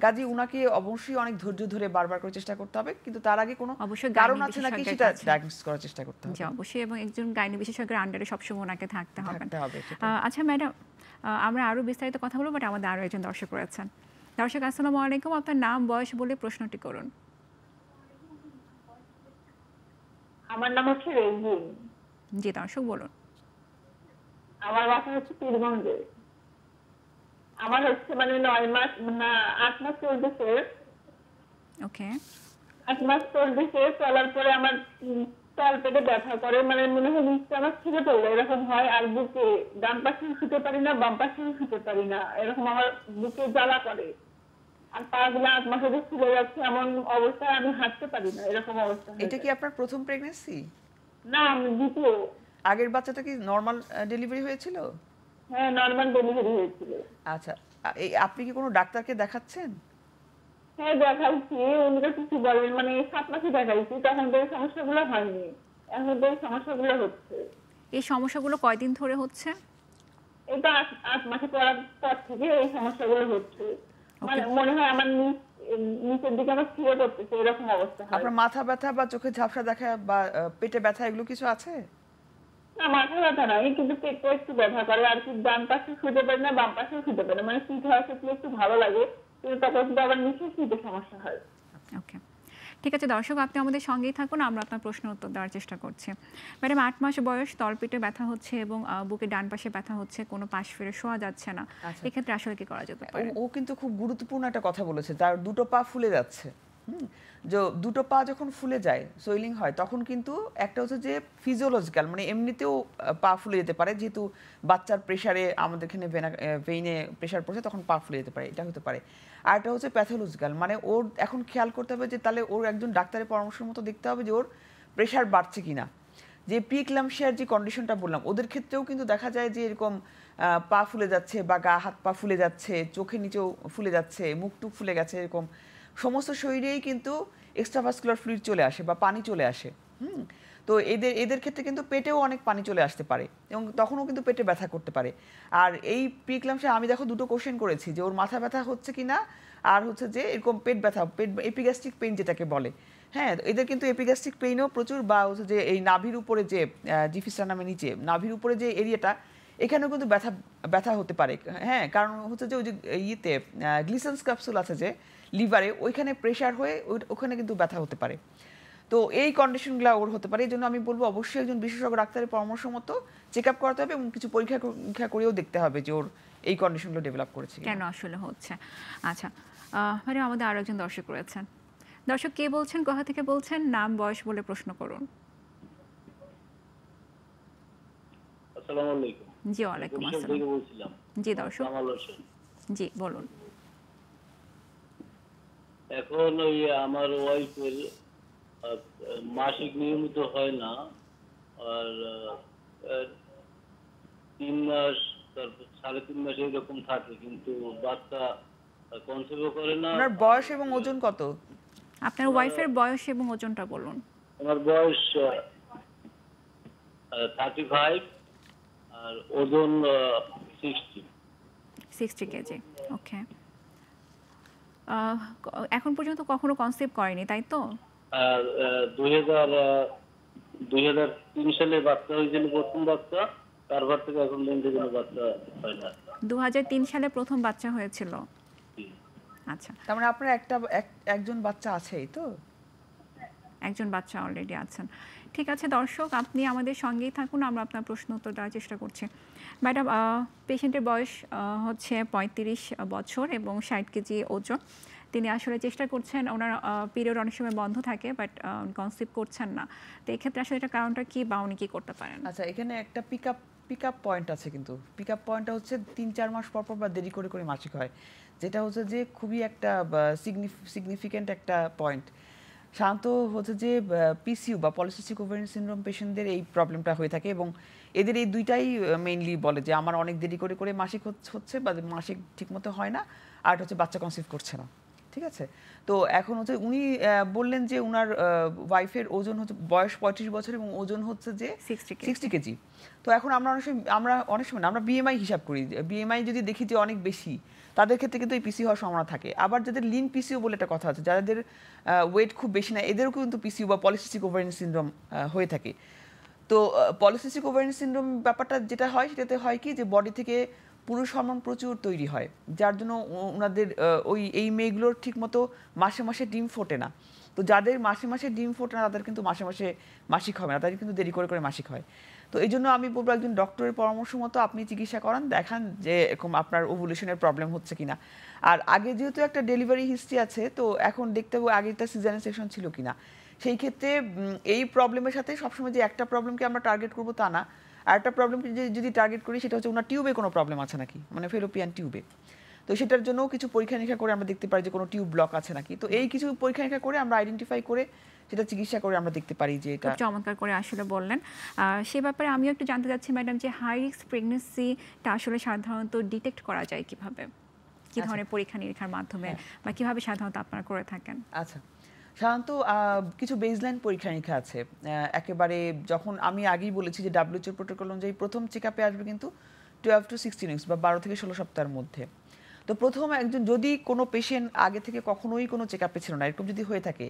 কাজে ওনাকে অবশ্যই অনেক ধৈর্য ধরে বারবার করে চেষ্টা করতে হবে, কিন্তু তার আগে কোনো কারণ আছে নাকি সেটা ডায়াগনোসিস করার চেষ্টা করতে হবে। জি অবশ্যই, এবং একজন গাইনি বিশেষজ্ঞের আন্ডারে সবসময় ওনাকে থাকতে হবে। সেটা। আচ্ছা ম্যাডাম, আমরা আরো বিস্তারিত কথা বলবো, বাট আমাদের আরো একজন দর্শক রয়েছেন। দর্শক আসসালামু আলাইকুম, আপনার নাম বয়স বলে প্রশ্নটি করুন। আমার নাম হচ্ছে রেজিন। জি দর্শক বলুন। আমার বাসা হচ্ছে পীরগঞ্জে। আমার হচ্ছে মানে 9 মাস না 8 মাস চলতেছে। ওকে, 8 মাস চলতেছে, চলার পরে আমার তল পেটে ব্যথা করে, মানে মনে হয় নিচে আমার ছিঁড়ে পড়লো এরকম হয়। আর বুকে ডান পাশেও শুতে পারি না, বাম পাশেও শুতে পারি না, এরকম আমার বুকে জ্বালা করে। আর পাগুলো 8 মাস ধরে ফুলে যাচ্ছে, এমন অবস্থায় আমি হাঁটতে পারি না, এরকম অবস্থা। এটা কি আপনার প্রথম প্রেগন্যান্সি? না, আমি দ্বিতীয়। আগের বাচ্চাটা কি নরমাল ডেলিভারি হয়েছিল? হ্যাঁ, নরমাল ডেলিভারি হয়েছিল। আচ্ছা, আপনি কি কোনো ডাক্তারকে দেখাচ্ছেন? হ্যাঁ দেখাইছি, উনিরা কিছু বলেন, মানে 7 মাসে দেখাইছি, তখন তো এই সমস্যাগুলো হয়নি। এখন তো এই সমস্যাগুলো হচ্ছে। এই সমস্যাগুলো কয়দিন ধরে হচ্ছে? এই তো 8 মাসে পড়ার পর থেকে এই সমস্যাগুলো হচ্ছে। মানে মনে হয় আমার নিচের দিকে আমার ছিঁড়ে পড়তেছে, এরকম অবস্থা হয়। আপনার মাথা ব্যথা বা চোখে ঝাপসা দেখা বা পেটে ব্যথা এগুলো কিছু আছে? না, মাথা ব্যথা নাই, কিন্তু পেটটা একটু ব্যথা করে আর কি। ডান পাশে শুতে পারি না, বাম পাশেও শুতে পারি না। মানে শীত হওয়া ক্ষেত্রে একটু ভালো লাগে, কিন্তু তখন কিন্তু আবার নিচে শুতে সমস্যা হয়। ওকে, ঠিক আছে দর্শক, আপনি আমাদের সঙ্গেই থাকুন, আমরা আপনার প্রশ্নের উত্তর দেওয়ার চেষ্টা করছি। ম্যাডাম, 8 মাস বয়স, তলপেটে ব্যথা হচ্ছে এবং বুকের ডান পাশে ব্যথা হচ্ছে, কোনো পাশ ফিরে শোয়া যাচ্ছে না, আচ্ছা। এক্ষেত্রে আসলে কি করা যেতে পারে? ও কিন্তু খুব গুরুত্বপূর্ণ একটা কথা বলেছে, তার দুটো পা ফুলে যাচ্ছে। যে দুটো পা যখন ফুলে যায়, সোয়েলিং হয়, তখন কিন্তু একটা হচ্ছে যে ফিজিওলজিক্যাল, মানে এমনিতেও পা ফুলে যেতে পারে, যেহেতু বাচ্চার প্রেশারে আমাদের এখানে ভেইনে প্রেশার পড়ছে, তখন পা ফুলে যেতে পারে, এটা হতে পারে। আর একটা হচ্ছে প্যাথোলজিক্যাল, মানে ওর এখন খেয়াল করতে হবে যে তাহলে ওর একজন ডাক্তারের পরামর্শের মতো দেখতে হবে যে ওর প্রেশার বাড়ছে কিনা। যে প্রিক্লাম্পসিয়ার যে কন্ডিশনটা বললাম, ওদের ক্ষেত্রেও কিন্তু দেখা যায় যে এরকম পা ফুলে যাচ্ছে বা গা হাত পা ফুলে যাচ্ছে, চোখের নিচেও ফুলে যাচ্ছে, মুখ টুক ফুলে গেছে, এরকম সমস্ত শরীরেই কিন্তু এক্সট্রাভাস্কুলার ফ্লুইড চলে আসে বা পানি চলে আসে। তো এদের ক্ষেত্রে কিন্তু পেটেও অনেক পানি চলে আসতে পারে এবং তখনও কিন্তু পেটে ব্যথা করতে পারে। আর এই প্রিক্লাম্পসিয়া আমি দেখো দুটো কোশ্চেন করেছি, যে ওর মাথা ব্যথা হচ্ছে কিনা, আর হচ্ছে যে এরকম পেট ব্যথা, পেট এপিগ্যাস্ট্রিক পেইন যেটাকে বলে। হ্যাঁ, এদের কিন্তু এপিগ্যাস্ট্রিক পেইনও প্রচুর, বা হচ্ছে যে এই নাভির উপরে যে জিফিস্টানামের নিচে নাভির উপরে যে এরিয়াটা, এখানেও কিন্তু ব্যথা ব্যথা হতে পারে। হ্যাঁ, কারণ হচ্ছে যে ওই যে ইয়েতে গ্লিসেন্স ক্যাপসুল আছে যে লিভারে, ওইখানে প্রেশার হয়ে ওখানে কিন্তু ব্যথা হতে পারে। তো এই কন্ডিশনগুলো ওর হতে পারে। এই জন্য আমি বলবো অবশ্যই একজন বিশেষজ্ঞ ডাক্তারের পরামর্শ মতো চেক আপ করাতে হবে এবং কিছু পরীক্ষা করেও দেখতে হবে যে ওর এই কন্ডিশনগুলো ডেভেলপ করেছে কেন আসলে হচ্ছে। আচ্ছা ম্যাডাম, আমাদের আরো একজন দর্শক রয়েছেন। দর্শক, কে বলছেন, কোথা থেকে বলছেন, নাম বয়স বলে প্রশ্ন করুন। আসসালামু আলাইকুম। জি, ওয়ালাইকুম বরিশাল আসসালাম। থেকে বলছিলাম। জি দর্শক, কামাল হোসেন। জি বলুন। এখন ওই আমার ওয়াইফের মাসিক নিয়মিত হয় না, আর 3 মাস, তারপর 3.5 মাস এরকম থাকে, কিন্তু বাচ্চা কনসিভও করে না। ওনার বয়স এবং ওজন কত? আপনার ওয়াইফের বয়স এবং ওজনটা বলুন। আমার বয়স 35 আর ওজন 60 কেজি। ওকে, এখন পর্যন্ত কখনো কনসেপ্ট করেনি, তাই তো? আর 2003 সালে বাচ্চা হয়েছিল, প্রথম বাচ্চা। তারপর থেকে এখন পর্যন্ত কোনো বাচ্চা হয় না। 2003 সালে প্রথম বাচ্চা হয়েছিল। আচ্ছা, তার মানে আপনার একজন বাচ্চা আছেই তো? একজন বাচ্চা অলরেডি আছেন। ঠিক আছে দর্শক, আপনি আমাদের সঙ্গেই থাকুন, আমরা আপনার প্রশ্ন উত্তর দেওয়ার চেষ্টা করছি। ম্যাডাম, পেশেন্টের বয়স হচ্ছে 35 বছর এবং 60 কেজি ওজন। তিনি আসলে চেষ্টা করছেন, ওনার পিরিয়ড অনেক সময় বন্ধ থাকে, বাট কনসিভ করছেন না। তো এক্ষেত্রে আসলে এটা কারণটা কি বা উনি কি করতে পারেন? আচ্ছা, এখানে একটা পিক আপ পয়েন্ট আছে, কিন্তু পিক আপ পয়েন্টটা হচ্ছে 3-4 মাস পর বা দেরি করে করে মাসিক হয়, যেটা হচ্ছে যে খুবই একটা সিগনিফিক্যান্ট একটা পয়েন্ট। সাধারণত হচ্ছে যে পিসিইউ বা পলিসিস্টিক ওভারিয়ান সিনড্রোম পেশেন্টদের এই প্রবলেমটা হয়ে থাকে এবং এদের এই দুইটাই মেইনলি বলে যে আমার অনেক দেরি করে করে মাসিক হচ্ছে বা মাসিক ঠিকমতো হয় না, আর হচ্ছে বাচ্চা কনসিভ করছে না। ঠিক আছে, তো এখন হচ্ছে উনি বললেন যে উনার ওয়াইফের ওজন হচ্ছে বয়স 35 বছর এবং ওজন হচ্ছে যে 60 কেজি। তো এখন আমরা অনেক সময় আমরা বিএমআই হিসাব করি, বিএমআই যদি দেখি যে অনেক বেশি, তাদের ক্ষেত্রে কিন্তু এই পিসি হওয়ার সম্ভাবনা থাকে। আবার যাদের লিন পিসিও বলে একটা কথা আছে, যাদের ওয়েট খুব বেশি না, এদেরও কিন্তু পিসিও বা পলিসিস্টিক ওভারিয়ান সিনড্রোম হয়ে থাকে। তো পলিসিস্টিক ওভারিয়ান সিনড্রোম ব্যাপারটা যেটা হয়, সেটাতে হয় কি যে বডি থেকে পুরুষ হরমোন প্রচুর তৈরি হয়, যার জন্য ওনাদের এই মেয়েগুলোর ঠিকমতো মাসে মাসে ডিম ফোটে না। তো যাদের মাসে মাসে ডিম ফোটে না, তাদের কিন্তু মাসে মাসে মাসিক হবে না, তাদের কিন্তু দেরি করে করে মাসিক হয়। তো এই জন্য আমি বলবো একজন ডক্টরের পরামর্শ মতো আপনি চিকিৎসা করান, দেখান যে এরকম আপনার ওভুলেশনের প্রবলেম হচ্ছে কিনা। আর আগে যেহেতু একটা ডেলিভারি হিস্ট্রি আছে, তো এখন দেখতে হবে আগে একটা সিজারিয়ান সেকশন ছিল কিনা। সেই ক্ষেত্রে এই প্রবলেমের সাথে সবসময় যে একটা প্রবলেমকে আমরা টার্গেট করবো তা না, আর একটা প্রবলেমকে যদি টার্গেট করি সেটা হচ্ছে ওনার টিউবে কোনো প্রবলেম আছে নাকি, মানে ফেলোপিয়ান টিউবে। তো সেটার জন্য কিছু পরীক্ষা নিরীক্ষা করে আমরা দেখতে পারি যে কোনো টিউব ব্লক আছে নাকি। তো এই কিছু পরীক্ষা নিরীক্ষা করে আমরা আইডেন্টিফাই করে সেটা চিকিৎসা করে আমরা দেখতে পারি যে এটা। খুব চমৎকার করে আসলে বললেন। সে ব্যাপারে আমিও একটু জানতে চাচ্ছি ম্যাডাম, যে হাই রিস্ক প্রেগনেন্সিটা আসলে সাধারণত ডিটেক্ট করা যায় কিভাবে, কি ধরনের পরীক্ষা নিরীক্ষার মাধ্যমে বা কিভাবে সাধারণত আপনারা করে থাকেন? আচ্ছা, সাধারণত কিছু বেসলাইন পরীক্ষা নিরীক্ষা আছে। একেবারে যখন আমি আগেই বলেছি যে WHO প্রোটোকল অনুযায়ী প্রথম চেক আপে আসবে কিন্তু 12 to 16 উইকস বা 12 থেকে 16 সপ্তাহের মধ্যে। তো প্রথম একজন যদি কোনো পেশেন্ট আগে থেকে কখনোই কোনো চেক আপে ছিল না, এরকম যদি হয়ে থাকে,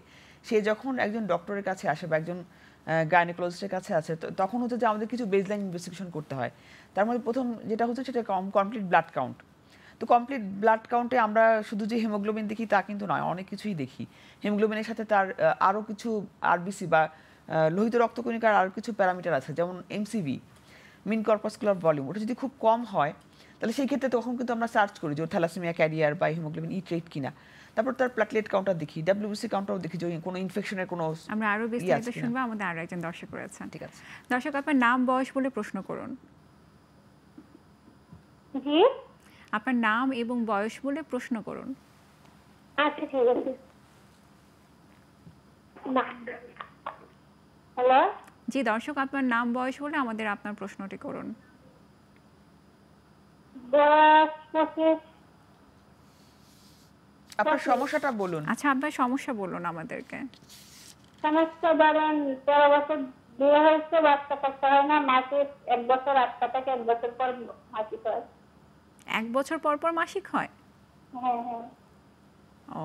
সে যখন একজন ডক্টরের কাছে আসে বা একজন গাইনোকোলজিস্টের কাছে আছে, তখন হচ্ছে যে আমাদের কিছু বেসলাইন ইনভেস্টিগেশন করতে হয়। তার মধ্যে প্রথম যেটা হচ্ছে সেটা কমপ্লিট ব্লাড কাউন্ট। তো কমপ্লিট ব্লাড কাউন্টে আমরা শুধু যে হিমোগ্লোবিন দেখি তা কিন্তু নয়, অনেক কিছুই দেখি। হিমোগ্লোবিনের সাথে তার আরও কিছু আরবিসি বা লোহিত রক্তকণিকার আরও কিছু প্যারামিটার আছে, যেমন এমসিভি, মিন কর্পাসকুলার ভলিউম। ওটা যদি খুব কম হয় তাহলে সেই ক্ষেত্রে তখন কিন্তু আমরা সার্চ করি যে থ্যালাসেমিয়া ক্যারিয়ার বা হিমোগ্লোবিন ই ট্রেট কিনা। তারপর তার প্ল্যাটলেট কাউন্টার দেখি, ডাব্লিউবিসি কাউন্টারও দেখি যে কোনো ইনফেকশনের কোনো। আমরা আরো বিস্তারিত শুনবো, আমাদের আরো একজন দর্শক রয়েছেন। ঠিক আছে দর্শক, আপনার নাম বয়স বলে প্রশ্ন করুন। জি, আপনার নাম এবং বয়স বলে প্রশ্ন করুন। আচ্ছা ঠিক আছে। হ্যালো, জি দর্শক, আপনার নাম বয়স বলে আমাদের আপনার প্রশ্নটি করুন। বয়স 25। আপনার সমস্যাটা বলুন। আচ্ছা, আপনার সমস্যা বলুন আমাদেরকে। সমস্যা ধরেন 13 বছর বিয়ে হয়েছে, বাচ্চা কাচ্চা হয় না, মাসে 1 বছর 8 থেকে 1 বছর পর মাসিক হয়। 1 বছর পর পর মাসিক হয়? হ্যাঁ হ্যাঁ। ও,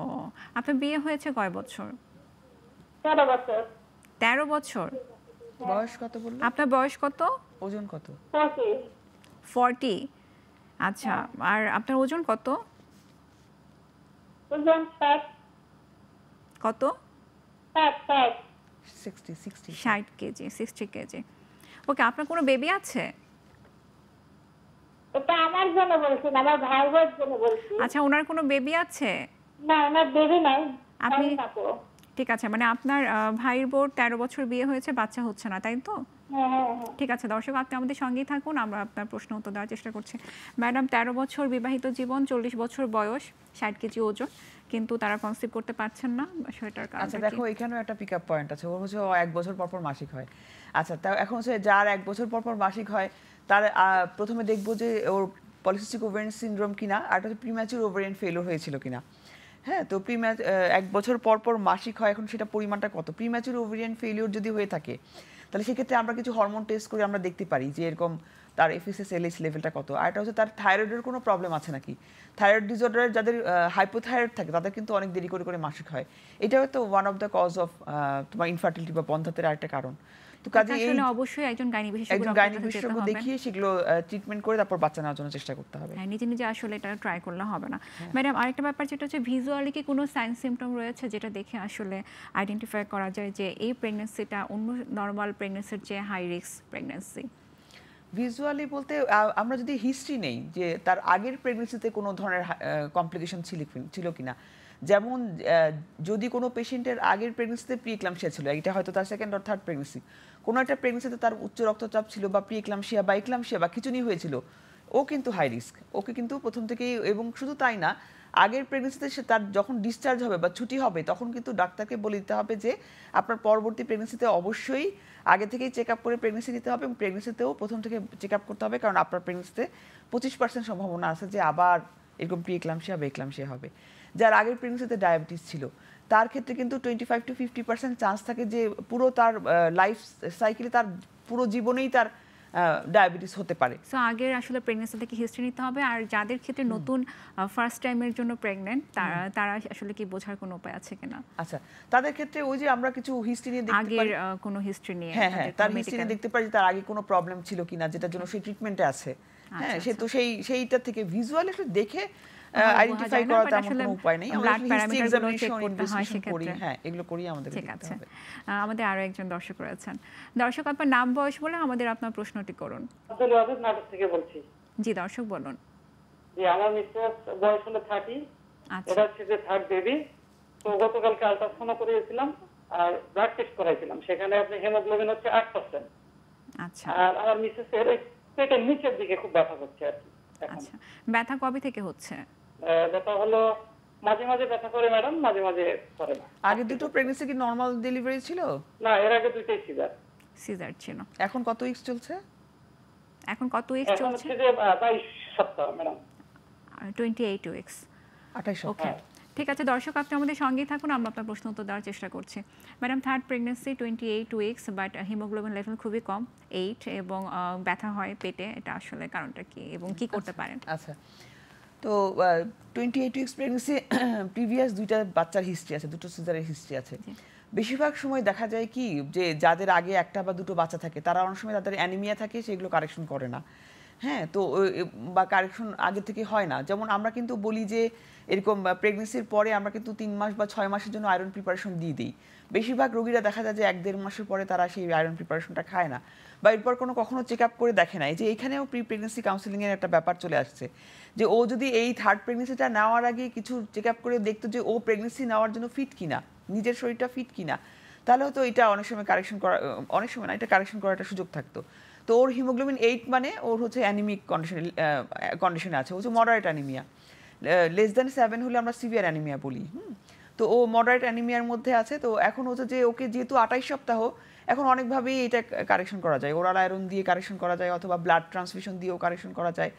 আপনার বিয়ে হয়েছে কয় বছর? 13 বছর। 13 বছর। বয়স কত বললেন? আপনার বয়স কত? ওজন কত? 25। 40। আচ্ছা, আর আপনার ওজন কত? ওজন 60। কত? 60 কেজি, 60 কেজি। ওকে, আপনার কোনো বেবি আছে? এটা আমার জন্য বলছি না, আমার ভাইয়ের জন্য বলছি। আচ্ছা, ওনার কোনো বেবি আছে? না, ওনার বেবি নাই। আপনি আমি থাকবো। ঠিক আছে, মানে আপনার ভাইয়ের বোর 13 বছর বিয়ে হয়েছে, বাচ্চা হচ্ছে না, তাই তো? হ্যাঁ হ্যাঁ হ্যাঁ। ঠিক আছে দর্শক, আপনি আমাদের সঙ্গেই থাকুন, আমরা আপনার প্রশ্ন উত্তর দেওয়ার চেষ্টা করছি। ম্যাডাম, 13 বছর বিবাহিত জীবন, 40 বছর বয়স, 60 কেজি ওজন, কিন্তু তারা কনসিভ করতে পারছেন না, সেটার কারণ। আচ্ছা দেখো, এখানেও একটা পিক আপ পয়েন্ট আছে। ওর হচ্ছে 1 বছর পর পর মাসিক হয়। আচ্ছা, তা এখন হচ্ছে যার 1 বছর পর পর মাসিক হয় তার প্রথমে দেখবো যে ওর পলিসিস্টিক ওভারিয়ান সিনড্রোম কিনা, আর একটা হচ্ছে প্রিম্যাচুর ওভারিয়ান ফেলিওর হয়েছিল কিনা। হ্যাঁ, তো 1 বছর পর পর মাসিক হয়, এখন সেটা পরিমাণটা কত। প্রিম্যাচুর ওভারিয়ান ফেলিওর যদি হয়ে থাকে তাহলে সেক্ষেত্রে আমরা কিছু হরমোন টেস্ট করে আমরা দেখতে পারি যে এরকম তার এফএসএস এলএইচ লেভেলটা কত। আর এটা হচ্ছে তার থাইরয়েডের কোনো প্রবলেম আছে নাকি। থাইরয়েড ডিসঅর্ডারের যাদের হাইপোথাইরয়েড থাকে তাদের কিন্তু অনেক দেরি করে করে মাসিক হয়। এটা হয়তো one of the cause of তোমার ইনফার্টিলিটি বা বন্ধাত্বের আরেকটা কারণ। তো কাজে এই অবশ্যই একজন গাইনি বিশেষজ্ঞ দেখিয়ে সেগুলো ট্রিটমেন্ট করে তারপর বাচ্চা নেওয়ার জন্য চেষ্টা করতে হবে। হ্যাঁ, নিজে নিজে আসলে এটা ট্রাই করলে হবে না। ম্যাডাম, আরেকটা ব্যাপার যেটা হচ্ছে ভিজুয়ালি কি কোনো সাইন সিমটম রয়েছে যেটা দেখে আসলে আইডেন্টিফাই করা যায় যে এই প্রেগন্যান্সিটা অন্য নরমাল প্রেগন্যান্সির চেয়ে হাই রিস্ক প্রেগন্যান্সি? ভিজুয়ালি বলতে আমরা যদি হিস্ট্রি নেই যে তার আগের প্রেগনেন্সিতে কোনো ধরনের কমপ্লিকেশন ছিল কিনা, যেমন যদি কোনো পেশেন্টের আগের প্রেগনেন্সিতে প্রিএক্লামশিয়া ছিল, এটা হয়তো তার সেকেন্ড অর থার্ড প্রেগনেন্সি, কোনো একটা প্রেগনেন্সিতে তার উচ্চ রক্তচাপ ছিল বা প্রিএক্লামশিয়া বা এক্লামশিয়া বা খিঁচুনি হয়েছিল, ও কিন্তু হাই রিস্ক। ওকে কিন্তু প্রথম থেকেই, এবং শুধু তাই না, আগের প্রেগনেন্সিতে সে তার যখন ডিসচার্জ হবে বা ছুটি হবে তখন কিন্তু ডাক্তারকে বলে দিতে হবে যে আপনার পরবর্তী প্রেগনেন্সিতে অবশ্যই আগে থেকেই চেক আপ করে প্রেগনেন্সি দিতে হবে, এবং প্রেগনেন্সিতেও প্রথম থেকে চেক আপ করতে হবে, কারণ আপনার প্রেগনেন্সিতে 25% সম্ভাবনা আছে যে আবার এরকম প্রিএক্লামশিয়া বা এক্লামশিয়া হবে। যার আগের প্রেগনেন্সিতে ডায়াবেটিস ছিল তার ক্ষেত্রে কিন্তু 25 to 50% চান্স থাকে যে পুরো তার লাইফ সাইকেলে, তার পুরো জীবনেই তার ডায়াবেটিস হতে পারে। সো আগের আসলে প্রেগন্যান্সি থেকে হিস্ট্রি নিতে হবে। আর যাদের ক্ষেত্রে নতুন ফার্স্ট টাইমের জন্য প্রেগন্যান্ট, তারা আসলে কি বোঝার কোনো উপায় আছে কিনা? আচ্ছা, তাদের ক্ষেত্রে ওই যে আমরা কিছু হিস্ট্রি নিয়ে দেখতে পারি, আগের কোনো হিস্ট্রি নিয়ে, হ্যাঁ হ্যাঁ, তার হিস্ট্রি নিয়ে দেখতে পারি যে তার আগে কোনো প্রবলেম ছিল কিনা যেটার জন্য সেই ট্রিটমেন্টে আছে। হ্যাঁ, সে তো সেইটা থেকে ভিজুয়ালি দেখে আইডেন্টিফাই করা তেমন কোনো উপায় নেই। আমরা হিস্ট্রি এক্সামিনেশন ইনভেস্টিগেশন করি, হ্যাঁ, এগুলো করি আমাদের দেখতে হবে। আমাদের আরো একজন দর্শক রয়েছেন। দর্শক, আপনার নাম বয়স বলে আমাদের আপনার প্রশ্নটি করুন। আব্দুল ওয়াদুদ নাটক থেকে বলছি। জি দর্শক, বলুন। জি, আমার মিসেস বয়স হলো 30। আচ্ছা, এটা হচ্ছে যে থার্ড বেবি। তো গতকালকে আলট্রাসাউন্ড করিয়েছিলাম আর ব্লাড টেস্ট করাইছিলাম, সেখানে আপনি হিমোগ্লোবিন হচ্ছে 8%। আচ্ছা, আর আমার মিসেসের পেটের নিচের দিকে খুব ব্যথা করছে আর কি। আচ্ছা, ব্যথা কবে থেকে হচ্ছে? ব্যথা হলো মাঝে মাঝে ব্যথা করে ম্যাডাম, মাঝে মাঝে করে না। আগে দুটো প্রেগন্যান্সি কি নরমাল ডেলিভারি ছিল? না, এর আগে দুইটাই সিজার। সিজার ছিল। এখন কত উইকস চলছে? এখন কত উইকস এখন চলছে? হচ্ছে যে 22 সপ্তাহ ম্যাডাম। 28 উইকস। 28 ওকে, ঠিক আছে দর্শক, আপনি আমাদের সঙ্গেই থাকুন, আমরা আপনার প্রশ্ন উত্তর দেওয়ার চেষ্টা করছি। Madam, third pregnancy 28 weeks, but haemoglobin level খুবই কম 8, এবং ব্যথা হয় পেটে, এটা আসলে কারণটা কি এবং কি করতে পারেন? আচ্ছা, তো 28 উইকস প্রেগনেন্সি প্রিভিয়াস দুইটা বাচ্চার হিস্ট্রি আছে, দুটো সিজারের হিস্ট্রি আছে। বেশিরভাগ সময় দেখা যায় কি যে যাদের আগে একটা বা দুটো বাচ্চা থাকে তারা অনেক সময় তাদের অ্যানিমিয়া থাকে, সেগুলো কারেকশন করে না। হ্যাঁ, তো বা কারেকশন আগে থেকে হয় না। যেমন আমরা কিন্তু বলি যে এরকম প্রেগনেন্সির পরে আমরা কিন্তু 3 মাস বা 6 মাসের জন্য আয়রন প্রিপারেশন দিয়ে দিই। বেশিরভাগ রোগীরা দেখা যায় যে 1-1.5 মাসের পরে তারা সেই আয়রন প্রিপারেশনটা খায় না, বা এরপর কখনো চেক আপ করে দেখে না। এই যে এখানেও প্রি প্রেগনেন্সি কাউন্সিলিংয়ের একটা ব্যাপার চলে আসছে, যে ও যদি এই থার্ড প্রেগনেন্সিটা নেওয়ার আগে কিছু চেক আপ করে দেখতো যে ও প্রেগনেন্সি নেওয়ার জন্য ফিট কিনা, নিজের শরীরটা ফিট কিনা, তাহলে হয়তো এটা অনেক সময় কারেকশন করা, অনেক সময় না, এটা কারেকশন করার একটা সুযোগ থাকতো। তো ওর হিমোগ্লোবিন 8 মানে ওর হচ্ছে অ্যানিমিক কন্ডিশনে আছে, হচ্ছে মডারেট অ্যানিমিয়া। লেস দ্যান 7 হলে আমরা সিভিয়ার অ্যানিমিয়া বলি। তো ও মডারেট অ্যানিমিয়ার মধ্যে আছে। তো এখন হচ্ছে যে ওকে যেহেতু 28 সপ্তাহ, এখন অনেকভাবেই এটা কারেকশন করা যায়, ওরাল আয়রন দিয়ে কারেকশন করা যায়, অথবা ব্লাড ট্রান্সফিউশন দিয়েও কারেকশন করা যায়।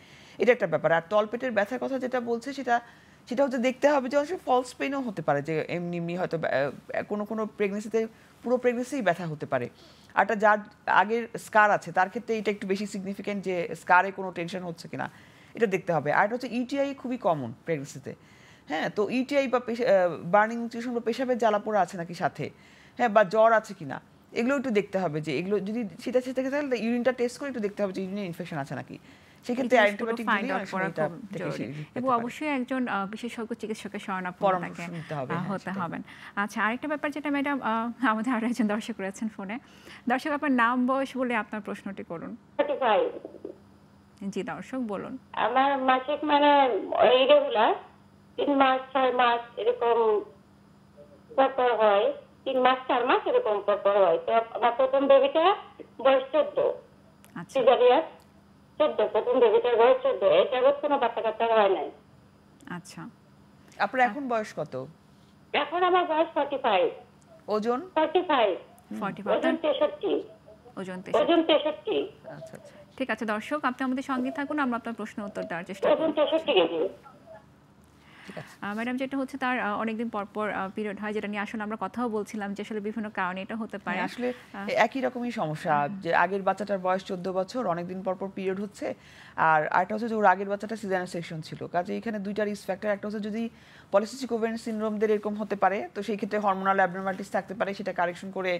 এটা একটা ব্যাপার। আর তলপেটের ব্যথার কথা যেটা বলছে, সেটা হচ্ছে দেখতে হবে যে অবশ্যই ফলস পেইনও হতে পারে, যে এমনি হয়তো কোনো প্রেগনেন্সিতে পুরো প্রেগনেন্সিই ব্যথা হতে পারে। আর যার আগের স্কার আছে তার ক্ষেত্রে এটা একটু বেশি সিগনিফিকেন্ট, যে স্কারে কোনো টেনশন হচ্ছে কিনা এটা দেখতে হবে। আর এটা হচ্ছে ইউটিআই খুবই কমন প্রেগনেন্সিতে। হ্যাঁ, তো ইউটিআই বা বার্নিং ইনফেকশন বা পেশাবের জ্বালাপোড়া আছে নাকি সাথে, হ্যাঁ, বা জ্বর আছে কিনা, এগুলো একটু দেখতে হবে। যে এগুলো যদি সেটা থেকে তাহলে ইউরিনটা টেস্ট করে একটু দেখতে হবে যে ইউরিনে ইনফেকশন আছে নাকি। সেক্ষেত্রে অ্যান্টিবায়োটিক দিলে অনেক সময় এটা এবং অবশ্যই একজন বিশেষজ্ঞ চিকিৎসকের শরণাপন্ন হতে হবেন। আচ্ছা, আরেকটা ব্যাপার যেটা ম্যাডাম, আমাদের আরো একজন দর্শক রয়েছেন ফোনে। দর্শক, আপনার নাম বয়স বলে আপনার প্রশ্নটি করুন। 35। জি দর্শক বলুন। আমার মাসিক মানে ইরেগুলার 3 মাস 6 মাস এরকম পরপর হয়, 3 মাস 4 মাস এরকম পরপর হয়। তো আমার প্রথম বেবিটা বয়স 14, আচ্ছা সিজারিয়ান 14, প্রথম বেবিটার বয়স 14। এটা কোনো বাচ্চা কাচ্চা হয় নাই। আচ্ছা, আপনার এখন বয়স কত? এখন আমার বয়স 45। ওজন? 45। 45, ওজন 63। ওজন ওজন 63। আচ্ছা আচ্ছা, ঠিক আছে দর্শক, আপনি আমাদের সঙ্গে থাকুন, আমরা আপনার প্রশ্ন উত্তর দেওয়ার চেষ্টা ওজন করব। 63 কেজি। ম্যাডাম, যেটা হচ্ছে তার অনেকদিন পর পর পিরিয়ড হয়, যেটা নিয়ে আসলে আমরা কথাও বলছিলাম যে আসলে বিভিন্ন কারণে এটা হতে পারে। আসলে একই রকমই সমস্যা, যে আগের বাচ্চাটার বয়স 14 বছর, অনেকদিন পর পর পিরিয়ড হচ্ছে। আর আরেকটা হচ্ছে যে ওর আগের বাচ্চাটা সিজারিয়ান সেকশন ছিল, কাজে এখানে দুইটা রিস্ক ফ্যাক্টর। একটা হচ্ছে যদি পলিসিস্টিক ওভারিয়ান সিনড্রোমদের এরকম হতে পারে, তো সেই ক্ষেত্রে হরমোনাল অ্যাবনর্মালিটিস থাকতে পারে, সেটা কারেকশন করে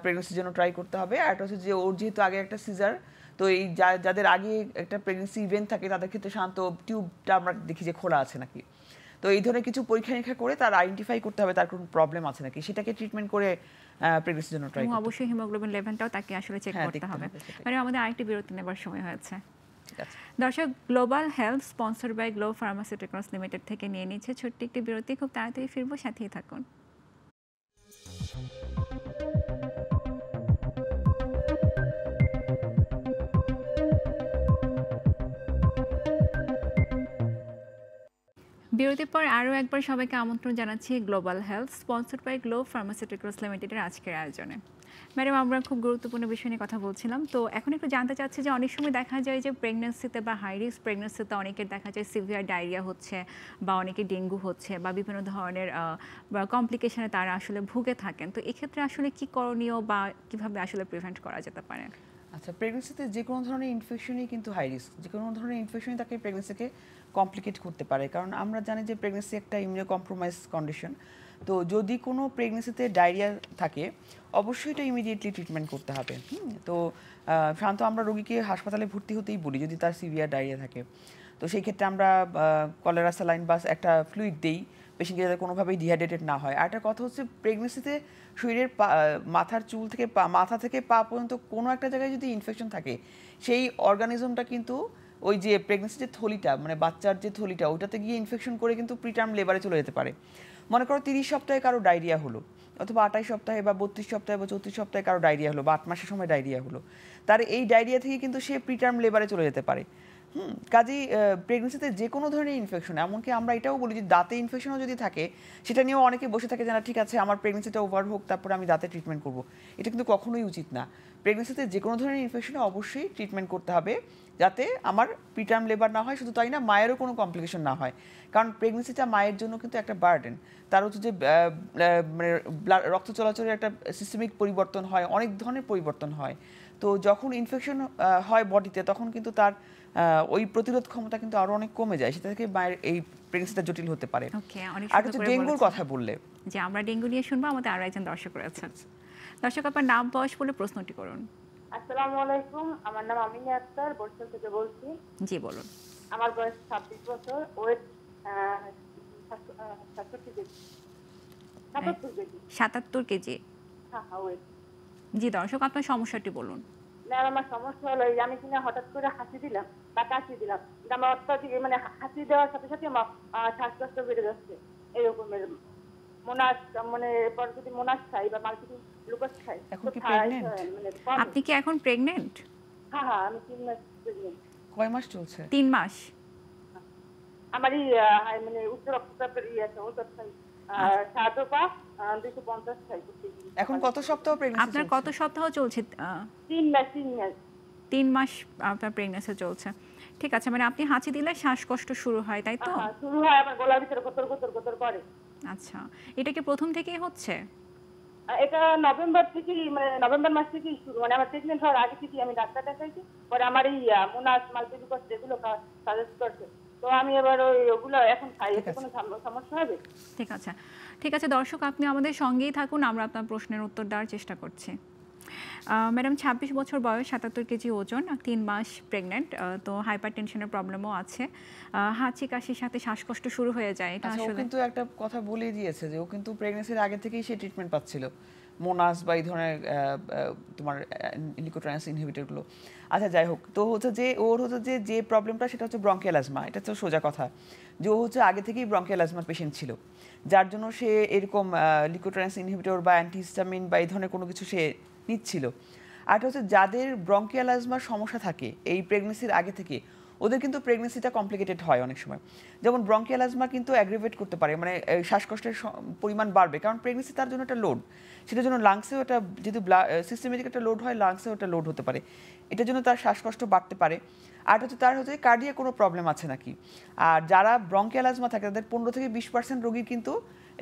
প্রেগনেন্সির জন্য ট্রাই করতে হবে। আর একটা হচ্ছে যে ওর যেহেতু আগে একটা সিজার, তো এই যাদের আগে একটা প্রেগনেন্সি ইভেন্ট থাকে তাদের ক্ষেত্রে শান্ত টিউবটা আমরা দেখি যে খোলা আছে নাকি। তো এই ধরনের কিছু পরীক্ষা নিরীক্ষা করে তার আইডেন্টিফাই করতে হবে তার কোনো প্রবলেম আছে নাকি, সেটাকে ট্রিটমেন্ট করে প্রেগনেন্সির জন্য ট্রাই করতে হবে। অবশ্যই হিমোগ্লোবিন লেভেলটাও তাকে আসলে চেক করতে হবে। মানে আমাদের আরেকটি বিরতি নেবার সময় হয়েছে। দর্শক, global health sponsor by globe pharmaceuticals limited থেকে নিয়ে নিচ্ছে ছোট্ট একটি বিরতি। খুব তাড়াতাড়ি ফিরবো, সাথেই থাকুন। বিরতির পর আরও একবার সবাইকে আমন্ত্রণ জানাচ্ছি global health sponsored by globe pharmaceuticals লিমিটেডের আজকের আয়োজনে। ম্যাডাম, আমরা খুব গুরুত্বপূর্ণ বিষয় নিয়ে কথা বলছিলাম। তো এখন একটু জানতে চাচ্ছি যে অনেক সময় দেখা যায় যে প্রেগনেন্সিতে বা হাই রিস্ক প্রেগনেন্সিতে অনেকের দেখা যায় সিভিয়ার ডায়রিয়া হচ্ছে, বা অনেকে ডেঙ্গু হচ্ছে, বা বিভিন্ন ধরনের কমপ্লিকেশনে তারা আসলে ভুগে থাকেন। তো এক্ষেত্রে আসলে কি করণীয় বা কিভাবে আসলে প্রিভেন্ট করা যেতে পারে? আচ্ছা, প্রেগনেন্সিতে যে কোনো ধরনের ইনফেকশনই কিন্তু হাই রিস্ক, যে কোনো ধরনের ইনফেকশনই তাকে প্রেগনেন্সিকে কমপ্লিকেট করতে পারে। কারণ আমরা জানি যে প্রেগনেন্সি একটা ইমিউনো কম্প্রোমাইজ কন্ডিশন। তো যদি কোনো প্রেগনেন্সিতে ডায়রিয়া থাকে, অবশ্যই এটা ইমিডিয়েটলি ট্রিটমেন্ট করতে হবে। তো সাধারণত আমরা রোগীকে হাসপাতালে ভর্তি হতেই বলি যদি তার সিভিয়ার ডায়রিয়া থাকে। তো সেই ক্ষেত্রে আমরা কলেরা স্যালাইন বা একটা ফ্লুইড দিই, পেশেন্টকে যাতে কোনোভাবেই ডিহাইড্রেটেড না হয়। আর একটা কথা হচ্ছে, প্রেগনেন্সিতে শরীরের মাথার চুল থেকে মাথা থেকে পা পর্যন্ত কোনো একটা জায়গায় যদি ইনফেকশন থাকে, সেই অর্গানিজমটা কিন্তু ওই যে প্রেগনেন্সির যে থলিটা, মানে বাচ্চার যে থলিটা, ওইটাতে গিয়ে ইনফেকশন করে কিন্তু প্রিটার্ম লেবারে চলে যেতে পারে। মনে করো 30 সপ্তাহে কারো ডায়রিয়া হলো, অথবা 28 সপ্তাহে বা 32 সপ্তাহে বা 34 সপ্তাহে কারো ডায়রিয়া হলো, বা 8 মাসের সময় ডায়রিয়া হলো, তার এই ডায়রিয়া থেকে কিন্তু সে প্রিটার্ম লেবারে চলে যেতে পারে। কাজেই প্রেগনেন্সিতে যে কোনো ধরনের ইনফেকশন, এমনকি আমরা এটাও বলি যে দাঁতে ইনফেকশনও যদি থাকে, সেটা নিয়েও অনেকে বসে থাকে যে না ঠিক আছে আমার প্রেগনেন্সিটা ওভার হোক তারপরে আমি দাঁতে ট্রিটমেন্ট করব। এটা কিন্তু কখনোই উচিত না। প্রেগনেন্সিতে যে কোনো ধরনের ইনফেকশনে অবশ্যই ট্রিটমেন্ট করতে হবে, যাতে আমার প্রিটার্ম লেবার না হয়, শুধু তাই না মায়েরও কোনো কমপ্লিকেশন না হয়। কারণ প্রেগনেন্সিটা মায়ের জন্য কিন্তু একটা বার্ডেন। তার হচ্ছে যে মানে রক্ত চলাচলের একটা সিস্টেমিক পরিবর্তন হয়, অনেক ধরনের পরিবর্তন হয়। তো যখন ইনফেকশন হয় বডিতে, তখন কিন্তু তার ওই প্রতিরোধ ক্ষমতা কিন্তু আরো অনেক কমে যায়, সেটা থেকে মায়ের এই প্রেগনেন্সিটা জটিল হতে পারে। ওকে, অনেক আর সুন্দর হচ্ছে করে ডেঙ্গুর বলেছেন। কথা বললে যে আমরা ডেঙ্গু নিয়ে শুনবো, আমাদের আরো একজন দর্শক রয়েছেন। দর্শক, আপনার নাম বয়স বলে প্রশ্নটি করুন। আসসালামু আলাইকুম, আমার নাম আমিনা আক্তার, বরিশাল থেকে বলছি। জি বলুন। আমার বয়স 26 বছর, ওয়েট 77 কেজি। 77 কেজি। হ্যাঁ ওয়েট। জি দর্শক, আপনার সমস্যাটি বলুন। ম্যাম, আমার সমস্যা হলো এই, আমি কিনা হঠাৎ করে হাসি দিলাম বা কাশি দিলাম, কিন্তু আমার অত্যাধিক মানে হাসি দেওয়ার সাথে সাথে আমার শ্বাসকষ্ট বেড়ে যাচ্ছে এরকমের। মোনাস মানে এরপর যদি মোনাস খাই বা মাল্টিপিল গ্লুকোজ খাই। এখন কি প্রেগন্যান্ট? মানে আপনি কি এখন প্রেগন্যান্ট? হ্যাঁ, আমি 3 মাস প্রেগন্যান্ট। কয় মাস চলছে? 3 মাস। আমার মানে উচ্চ রক্তচাপের আছে, ওষুধ খাই, 250 খাই। এখন কত সপ্তাহ প্রেগন্যান্সি? আপনার কত সপ্তাহ চলছে? 3 মাস। 3 মাস আপনার প্রেগন্যান্সি চলছে। ঠিক আছে, মানে আপনি হাঁচি দিলে শ্বাসকষ্ট শুরু হয়, তাই তো? হ্যাঁ, শুরু হয়, আমার গলার ভিতরে গতর করে। আচ্ছা, এটা কি প্রথম থেকেই হচ্ছে? এটা নভেম্বর থেকেই, মানে নভেম্বর মাস থেকেই শুরু, মানে আমার প্রেগনেন্ট হওয়ার আগে থেকেই আমি ডাক্তার দেখাইছি, পরে আমার এই মোনাস মাল্টিপিল যেগুলো সাজেস্ট করছে, তো আমি এবার ওগুলো এখন খাই। এতে কোনো সমস্যা হবে? ঠিক আছে দর্শক, আপনি আমাদের সঙ্গেই থাকুন, আমরা আপনার প্রশ্নের উত্তর দেওয়ার চেষ্টা করছি। ম্যাডাম 26 বছর বয়স, 77 কেজি ওজন, 3 মাস প্রেগন্যান্ট, তো হাইপার টেনশনের প্রবলেমও আছে, হাঁচি কাশির সাথে শ্বাসকষ্ট শুরু হয়ে যায়। এটা ও আসলে কিন্তু একটা কথা বলে দিয়েছে যে ও কিন্তু প্রেগন্যান্সির আগে থেকেই সে ট্রিটমেন্ট পাচ্ছিল, মোনাস বা এই ধরনের তোমার লিকোট্রাইন্স ইনহিবিটরগুলো। আচ্ছা যাই হোক, তো হচ্ছে যে ওর হচ্ছে যে প্রবলেমটা সেটা হচ্ছে ব্রঙ্কিয়াল অ্যাজমা। এটা তো সোজা কথা যে ও হচ্ছে আগে থেকেই ব্রঙ্কিয়াল অ্যাজমার পেশেন্ট ছিল, যার জন্য সে এরকম লিকোট্রাইন্স ইনহিবিটর বা অ্যান্টিহিস্টামিন বা এই ধরনের কোনো কিছু সে নিচ্ছিল। আর হচ্ছে যাদের ব্রঙ্কিয়াল অ্যাজমার সমস্যা থাকে এই প্রেগনেন্সির আগে থেকে, ওদের কিন্তু প্রেগনেন্সিটা কমপ্লিকেটেড হয় অনেক সময়। যেমন ব্রঙ্কিয়াল অ্যাজমা কিন্তু অ্যাগ্রিভেট করতে পারে, মানে শ্বাসকষ্টের পরিমাণ বাড়বে, কারণ প্রেগনেন্সি তার জন্য একটা লোড, সেটার জন্য লাংসেও একটা যেহেতু সিস্টেমেটিক একটা লোড হয়, লাংসেও একটা লোড হতে পারে, এটার জন্য তার শ্বাসকষ্ট বাড়তে পারে। আর হচ্ছে তার হচ্ছে কার্ডিয়াক কোনো প্রবলেম আছে নাকি। আর যারা ব্রঙ্কিয়াল অ্যাজমা থাকে তাদের 15 থেকে 20% রোগীর কিন্তু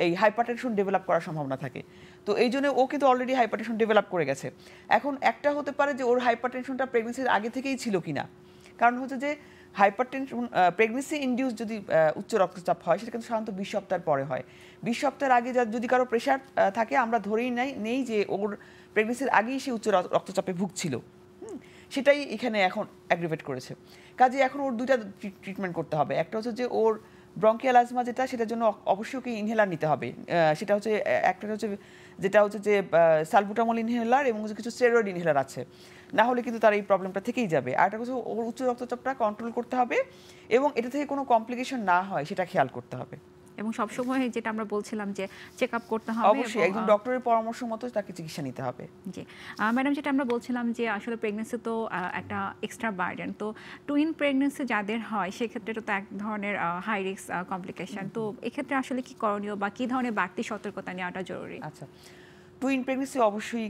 এই হাইপারটেনশন ডেভেলপ করার সম্ভাবনা থাকে। তো এই জন্য ও কিন্তু অলরেডি হাইপারটেনশন ডেভেলপ করে গেছে। এখন একটা হতে পারে যে ওর হাইপারটেনশনটা প্রেগনেন্সির আগে থেকেই ছিল কিনা, কারণ হচ্ছে যে হাইপারটেনশন প্রেগনেন্সি ইনডিউস যদি উচ্চ রক্তচাপ হয়, সেটা কিন্তু সাধারণত 20 সপ্তাহের পরে হয়। 20 সপ্তাহের আগে যদি কারো প্রেশার থাকে, আমরা ধরেই নেই যে ওর প্রেগনেন্সির আগেই সে উচ্চ রক্তচাপে ভুগছিল, সেটাই এখানে এখন অ্যাগ্রিভেট করেছে। কাজে এখন ওর দুইটা ট্রিটমেন্ট করতে হবে। একটা হচ্ছে যে ওর ব্রঙ্কিয়াল অ্যাজমা যেটা, সেটার জন্য অবশ্যই ওকে ইনহেলার নিতে হবে। সেটা হচ্ছে একটা হচ্ছে যেটা হচ্ছে যে সালবুটামল ইনহেলার এবং কিছু স্টেরয়েড ইনহেলার আছে, না হলে কিন্তু তার এই প্রবলেমটা থেকেই যাবে। আর একটা হচ্ছে ওর উচ্চ রক্তচাপটা কন্ট্রোল করতে হবে এবং এটা থেকে কোনো কমপ্লিকেশন না হয় সেটা খেয়াল করতে হবে। এবং সবসময় যেটা আমরা বলছিলাম যে চেক আপ করতে হবে, অবশ্যই একজন ডক্টরের পরামর্শ মতো তাকে চিকিৎসা নিতে হবে। জি ম্যাডাম, যেটা আমরা বলছিলাম যে আসলে প্রেগনেন্সি তো একটা এক্সট্রা বার্ডেন, তো টুইন প্রেগনেন্সি যাদের হয় সেক্ষেত্রে তো এক ধরনের হাই রিস্ক কমপ্লিকেশন, তো এক্ষেত্রে আসলে কি করণীয় বা কি ধরনের বাড়তি সতর্কতা নেওয়াটা জরুরি? আচ্ছা, টুইন প্রেগনেন্সি অবশ্যই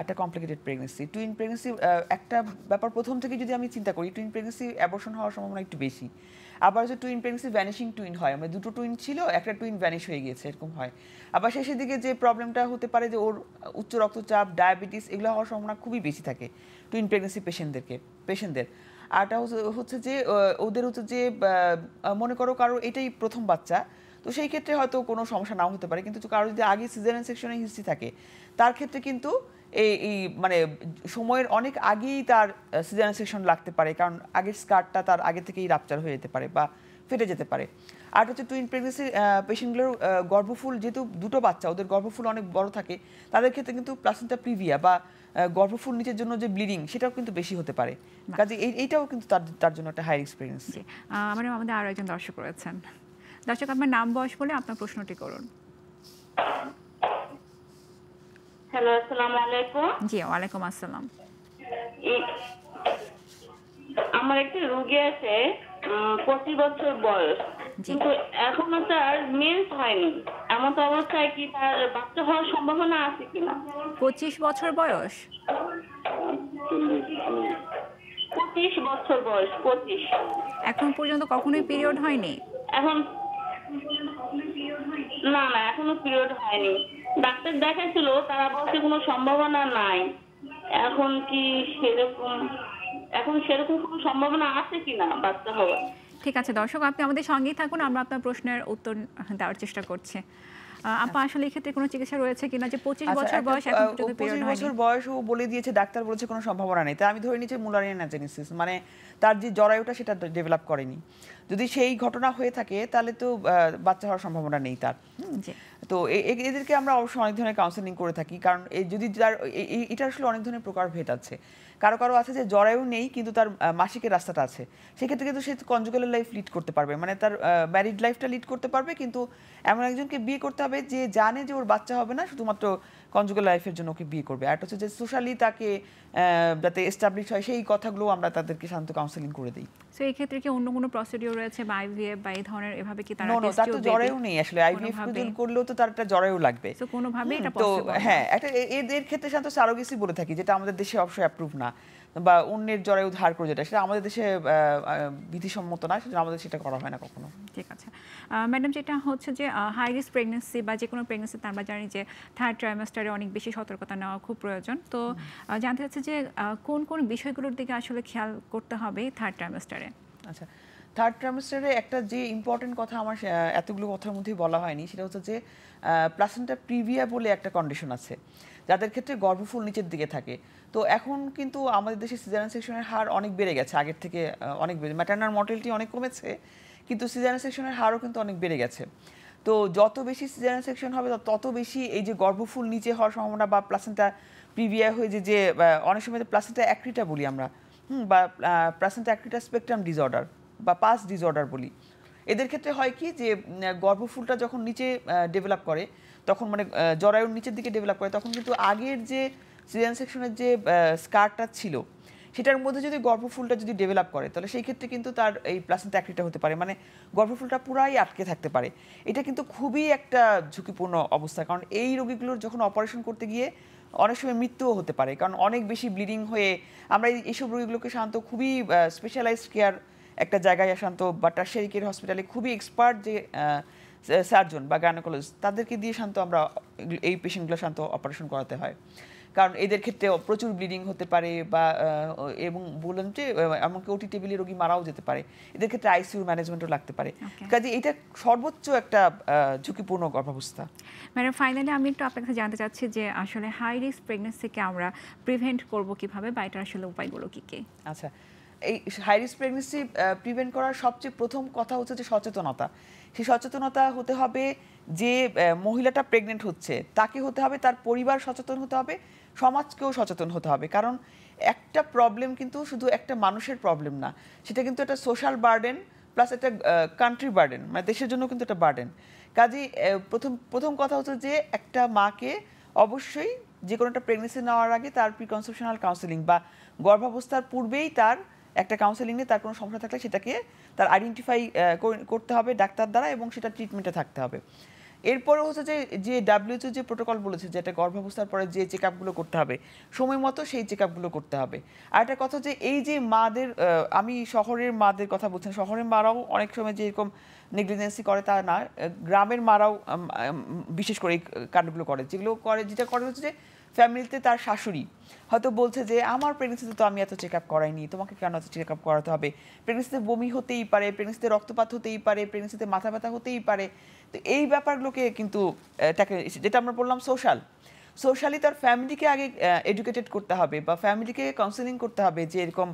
একটা কমপ্লিকেটেড প্রেগনেন্সি। টুইন প্রেগনেন্সি একটা ব্যাপার প্রথম থেকে যদি আমি চিন্তা করি, টুইন প্রেগনেন্সি অ্যাবর্শন হওয়ার সম্ভাবনা একটু বেশি। আবার যে টুইন প্রেগনেন্সি ভ্যানিশিং টুইন হয়, মানে দুটো টুইন ছিল, একটা টুইন ভ্যানিশ হয়ে গিয়েছে, এরকম হয়। আবার শেষের দিকে যে প্রবলেমটা হতে পারে যে ওর উচ্চ রক্তচাপ, ডায়াবেটিস এগুলো হওয়ার সম্ভাবনা খুবই বেশি থাকে টুইন প্রেগনেন্সি পেশেন্টদের। আরটা হচ্ছে যে ওদের হচ্ছে যে মনে করো কারো এটাই প্রথম বাচ্চা, তো সেই ক্ষেত্রে হয়তো কোনো সমস্যা নাও হতে পারে, কিন্তু কারো যদি আগে সিজারিয়ান সেকশনের হিস্ট্রি থাকে, তার ক্ষেত্রে কিন্তু এই মানে সময়ের অনেক আগেই তার সিজারিয়ান সেকশন লাগতে পারে, কারণ আগের স্কার্টটা তার আগে থেকেই রাপচার হয়ে যেতে পারে বা ফেটে যেতে পারে। আর হচ্ছে টুইন প্রেগনেন্সি পেশেন্টগুলোর গর্ভফুল, যেহেতু দুটো বাচ্চা, ওদের গর্ভফুল অনেক বড় থাকে, তাদের ক্ষেত্রে কিন্তু প্লাসেন্টা প্রিভিয়া বা গর্ভফুল নিচের জন্য যে ব্লিডিং, সেটাও কিন্তু বেশি হতে পারে। কাজে এইটাও কিন্তু তার জন্য একটা হাই রিস্ক প্রেগনেন্সি। ম্যাডাম, আমাদের আরও একজন দর্শক রয়েছেন। দর্শক, আপনার নাম বয়স বলে আপনার প্রশ্নটি করুন। হ্যালো, আসসালামু আলাইকুম। জি, ওয়ালাইকুম আসসালাম। আমার আমার একটি রোগী আছে 25 বছর বয়স, কিন্তু এখনো তার মেন্স হয়নি। এমন তো অবস্থায় কি তার বাচ্চা হওয়ার সম্ভাবনা আছে কিনা? 25 বছর বয়স? 25 বছর বয়স, 25। এখন পর্যন্ত কখনোই পিরিয়ড হয়নি? এখন না, এখনো পিরিয়ড হয়নি। ডাক্তার দেখাইছিল, তারা বলছে কোনো সম্ভাবনা নাই। এখন সেরকম কোনো সম্ভাবনা আছে কিনা বাচ্চা হওয়ার? ঠিক আছে দর্শক, আপনি আমাদের সঙ্গেই থাকুন, আমরা আপনার প্রশ্নের উত্তর দেওয়ার চেষ্টা করছি। আপা, আসলে এই ক্ষেত্রে কোনো চিকিৎসা রয়েছে কিনা যে 25 বছর বয়স এখন পর্যন্ত পিরিয়ড হয়নি? 25 বছর বয়সও বলে দিয়েছে ডাক্তার, বলেছে কোনো সম্ভাবনা নেই। তাই আমি ধরে নিচ্ছি মুলারিয়ান অ্যাজেনেসিস, মানে তার যে জরায়ুটা সেটা ডেভেলপ করেনি। যদি সেই ঘটনা হয়ে থাকে তাহলে তো বাচ্চা হওয়ার সম্ভাবনা নেই তার। তো এদেরকে আমরা অবশ্যই অনেক ধরনের কাউন্সেলিং করে থাকি, কারণ যদি তার এটা আসলে অনেক ধরনের প্রকারভেদ আছে। কারো কারো আছে যে জরায়ু নেই কিন্তু তার মাসিকের রাস্তাটা আছে, সেক্ষেত্রে কিন্তু সে কনজুগাল লাইফ লিড করতে পারবে, মানে তার ম্যারিড লাইফটা লিড করতে পারবে, কিন্তু এমন একজনকে বিয়ে করতে হবে যে জানে যে ওর বাচ্চা হবে না, শুধুমাত্র কনজুগাল লাইফের জন্য ওকে বিয়ে করবে। আর হচ্ছে যে সোশ্যালি তাকে যাতে এস্টাবলিশ হয় সেই কথাগুলো আমরা তাদেরকে শান্ত কাউন্সেলিং করে দিই। সো এই ক্ষেত্রে কি অন্য কোনো প্রসিডিউর রয়েছে বা আইভিএফ বা এই ধরনের এভাবে কি তারা টেস্ট তার তো জরায়ু নেই আসলে, আইভিএফ করলেও তো তার একটা জরায়ু লাগবে। সো কোনো ভাবে এটা তো পসিবল? হ্যাঁ, একটা এদের ক্ষেত্রে শান্ত সারোগেসি বলে থাকি, যেটা আমাদের দেশে অবশ্যই অ্যাপ্রুভ না, বা অন্যের জরায়ু ধার করে যেটা, সেটা আমাদের দেশে বিধিসম্মত না, সেটা আমাদের সেটা করা হয় না কখনো। ঠিক আছে ম্যাডাম, যেটা হচ্ছে যে হাই রিস্ক প্রেগন্যান্সি বা যে কোনো প্রেগন্যান্সিতে আমরা জানি যে থার্ড ট্রাইমাস্টারে অনেক বেশি সতর্কতা নেওয়া খুব প্রয়োজন। তো জানতে চাচ্ছি যে কোন কোন বিষয়গুলোর দিকে আসলে খেয়াল করতে হবে থার্ড ট্রাইমাস্টারে? আচ্ছা, থার্ড ট্রাইমাস্টারে একটা যে ইম্পর্টেন্ট কথা আমার এতগুলো কথার মধ্যেই বলা হয়নি, সেটা হচ্ছে যে প্লাসেন্টা প্রিভিয়া বলে একটা কন্ডিশন আছে, যাদের ক্ষেত্রে গর্ভফুল নিচের দিকে থাকে। তো এখন কিন্তু আমাদের দেশে সিজারিয়ান সেকশনের হার অনেক বেড়ে গেছে, আগের থেকে অনেক বেড়ে, ম্যাটারনাল মর্টালিটি অনেক কমেছে, কিন্তু সিজারিয়ান সেকশনের হারও কিন্তু অনেক বেড়ে গেছে। তো যত বেশি সিজারিয়ান সেকশন হবে তত বেশি এই যে গর্ভফুল নিচে হওয়ার সম্ভাবনা, বা প্লাসেন্টা প্রিভিয়া হয়ে যে অনেক সময় প্লাসেন্টা অ্যাক্রিটা বলি আমরা, বা প্লাসেন্টা অ্যাক্রিটা স্পেকট্রাম ডিসঅর্ডার বা পাস ডিসঅর্ডার বলি, এদের ক্ষেত্রে হয় কি যে গর্ভফুলটা যখন নিচে ডেভেলপ করে, তখন মানে জরায়ুর নিচের দিকে ডেভেলপ করে, তখন কিন্তু আগের যে সিজারিয়ান সেকশনের যে স্কারটা ছিল সেটার মধ্যে যদি গর্ভফুলটা যদি ডেভেলপ করে, তাহলে সেই ক্ষেত্রে কিন্তু তার এই প্লাসেন্টা অ্যাক্রিটা হতে পারে, মানে গর্ভফুলটা পুরাই আটকে থাকতে পারে। এটা কিন্তু খুবই একটা ঝুঁকিপূর্ণ অবস্থা, কারণ এই রোগীগুলোর যখন অপারেশন করতে গিয়ে অনেক সময় মৃত্যুও হতে পারে, কারণ অনেক বেশি ব্লিডিং হয়ে আমরা এইসব রোগীগুলোকে শান্ত খুবই স্পেশালাইজড কেয়ার একটা জায়গায় শান্ত বা টারশিয়ারি কেয়ার হসপিটালে খুবই এক্সপার্ট যে সার্জন বা গাইনোকোলজিস্ট, তাদেরকে দিয়ে শান্ত আমরা এই পেশেন্টগুলো শান্ত অপারেশন করাতে হয়, কারণ এদের ক্ষেত্রে প্রচুর ব্লিডিং হতে পারে, বা এবং বললাম যে এমনকি ওটি টেবিলে রোগী মারাও যেতে পারে, এদের ক্ষেত্রে আইসিইউ ম্যানেজমেন্টও লাগতে পারে। কাজে এটা সর্বোচ্চ একটা ঝুঁকিপূর্ণ গর্ভাবস্থা। ম্যাডাম, ফাইনালি আমি একটু আপনার কাছে জানতে চাচ্ছি যে আসলে হাই রিস্ক প্রেগন্যান্সিকে আমরা প্রিভেন্ট করব কিভাবে, বা এটার আসলে উপায়গুলো কি কি? আচ্ছা, এই হাই রিস্ক প্রেগন্যান্সি প্রিভেন্ট করার সবচেয়ে প্রথম কথা হচ্ছে যে সচেতনতা। সেই সচেতনতা হতে হবে যে মহিলাটা প্রেগনেন্ট হচ্ছে তাকে হতে হবে, তার পরিবার সচেতন হতে হবে, সমাজকেও সচেতন হতে হবে, কারণ একটা প্রবলেম কিন্তু শুধু একটা মানুষের প্রবলেম না, সেটা কিন্তু একটা সোশ্যাল বার্ডেন প্লাস একটা কান্ট্রি বার্ডেন, মানে দেশের জন্য কিন্তু একটা বার্ডেন। কাজেই প্রথম কথা হচ্ছে যে একটা মাকে অবশ্যই যে কোনো একটা প্রেগনেন্সি নেওয়ার আগে তার প্রিকনসেপশনাল কাউন্সেলিং বা গর্ভাবস্থার পূর্বেই তার একটা কাউন্সেলিং নিয়ে তার কোনো সমস্যা থাকলে সেটাকে তার আইডেন্টিফাই করতে হবে ডাক্তার দ্বারা, এবং সেটা ট্রিটমেন্টে থাকতে হবে। এরপরে হচ্ছে যে WHO যে প্রোটোকল বলেছে যে একটা গর্ভাবস্থার পরে যে চেক আপগুলো করতে হবে সময় মতো সেই চেক আপগুলো করতে হবে। আর একটা কথা যে এই যে মাদের, আমি শহরের মাদের কথা বলছি, শহরের মারাও অনেক সময় যে এরকম নেগলিজেন্সি করে তা না, গ্রামের মারাও বিশেষ করে এই কাণ্ডগুলো করে, যেটা করে হচ্ছে যে ফ্যামিলিতে তার শাশুড়ি হয়তো বলছে যে আমার প্রেগনেন্সিতে তো আমি এত চেক আপ করাইনি, তোমাকে কেন এত চেক আপ করাতে হবে, প্রেগনেন্সিতে বমি হতেই পারে, প্রেগনেন্সিতে রক্তপাত হতেই পারে, প্রেগনেন্সিতে মাথা ব্যথা হতেই পারে। তো এই ব্যাপারগুলোকে কিন্তু যেটা আমরা বললাম সোশ্যালি তার ফ্যামিলিকে আগে এডুকেটেড করতে হবে, বা ফ্যামিলিকে কাউন্সেলিং করতে হবে যে এরকম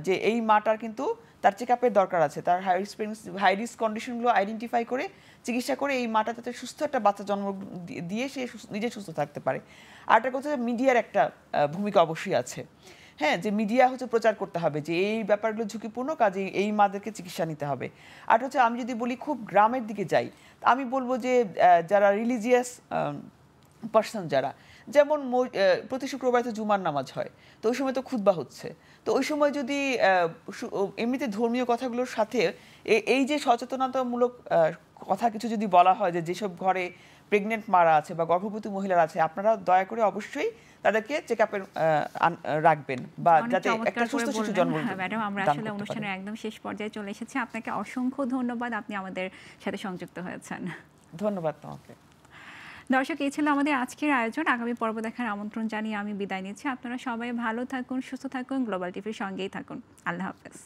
যে এই মাটার কিন্তু তার চেক আপের দরকার আছে, তার হাই রিস্ক কন্ডিশনগুলো আইডেন্টিফাই করে চিকিৎসা করে এই মাটা যাতে সুস্থ একটা বাচ্চা জন্ম দিয়ে সে নিজে সুস্থ থাকতে পারে। আর একটা কথা, মিডিয়ার একটা ভূমিকা অবশ্যই আছে, হ্যাঁ, যে মিডিয়া হচ্ছে প্রচার করতে হবে যে এই ব্যাপারগুলো ঝুঁকিপূর্ণ, কাজে এই মাদেরকে চিকিৎসা নিতে হবে। আর হচ্ছে আমি যদি বলি খুব গ্রামের দিকে যাই, আমি বলবো যে যারা রিলিজিয়াস পার্সন যারা, যেমন প্রতি শুক্রবার তো জুমার নামাজ হয়, তো ওই সময় তো খুতবা হচ্ছে, তো ওই সময় যদি এমনিতে ধর্মীয় কথাগুলোর সাথে এই যে সচেতনতামূলক কথা কিছু যদি বলা হয় যে যেসব ঘরে প্রেগনেন্ট মারা আছে বা গর্ভবতী মহিলারা আছে, আপনারা দয়া করে অবশ্যই তাদেরকে চেক আপে রাখবেন বা যাতে একটা সুস্থ শিশু জন্ম। ম্যাডাম, আমরা আসলে অনুষ্ঠানের একদম শেষ পর্যায়ে চলে এসেছি। আপনাকে অসংখ্য ধন্যবাদ, আপনি আমাদের সাথে সংযুক্ত হয়েছেন। ধন্যবাদ তোমাকে। দর্শক, এই ছিল আমাদের আজকের আয়োজন। আগামী পর্ব দেখার আমন্ত্রণ জানিয়ে আমি বিদায় নিচ্ছি। আপনারা সবাই ভালো থাকুন, সুস্থ থাকুন, গ্লোবাল টিভির সঙ্গেই থাকুন। আল্লাহ হাফেজ।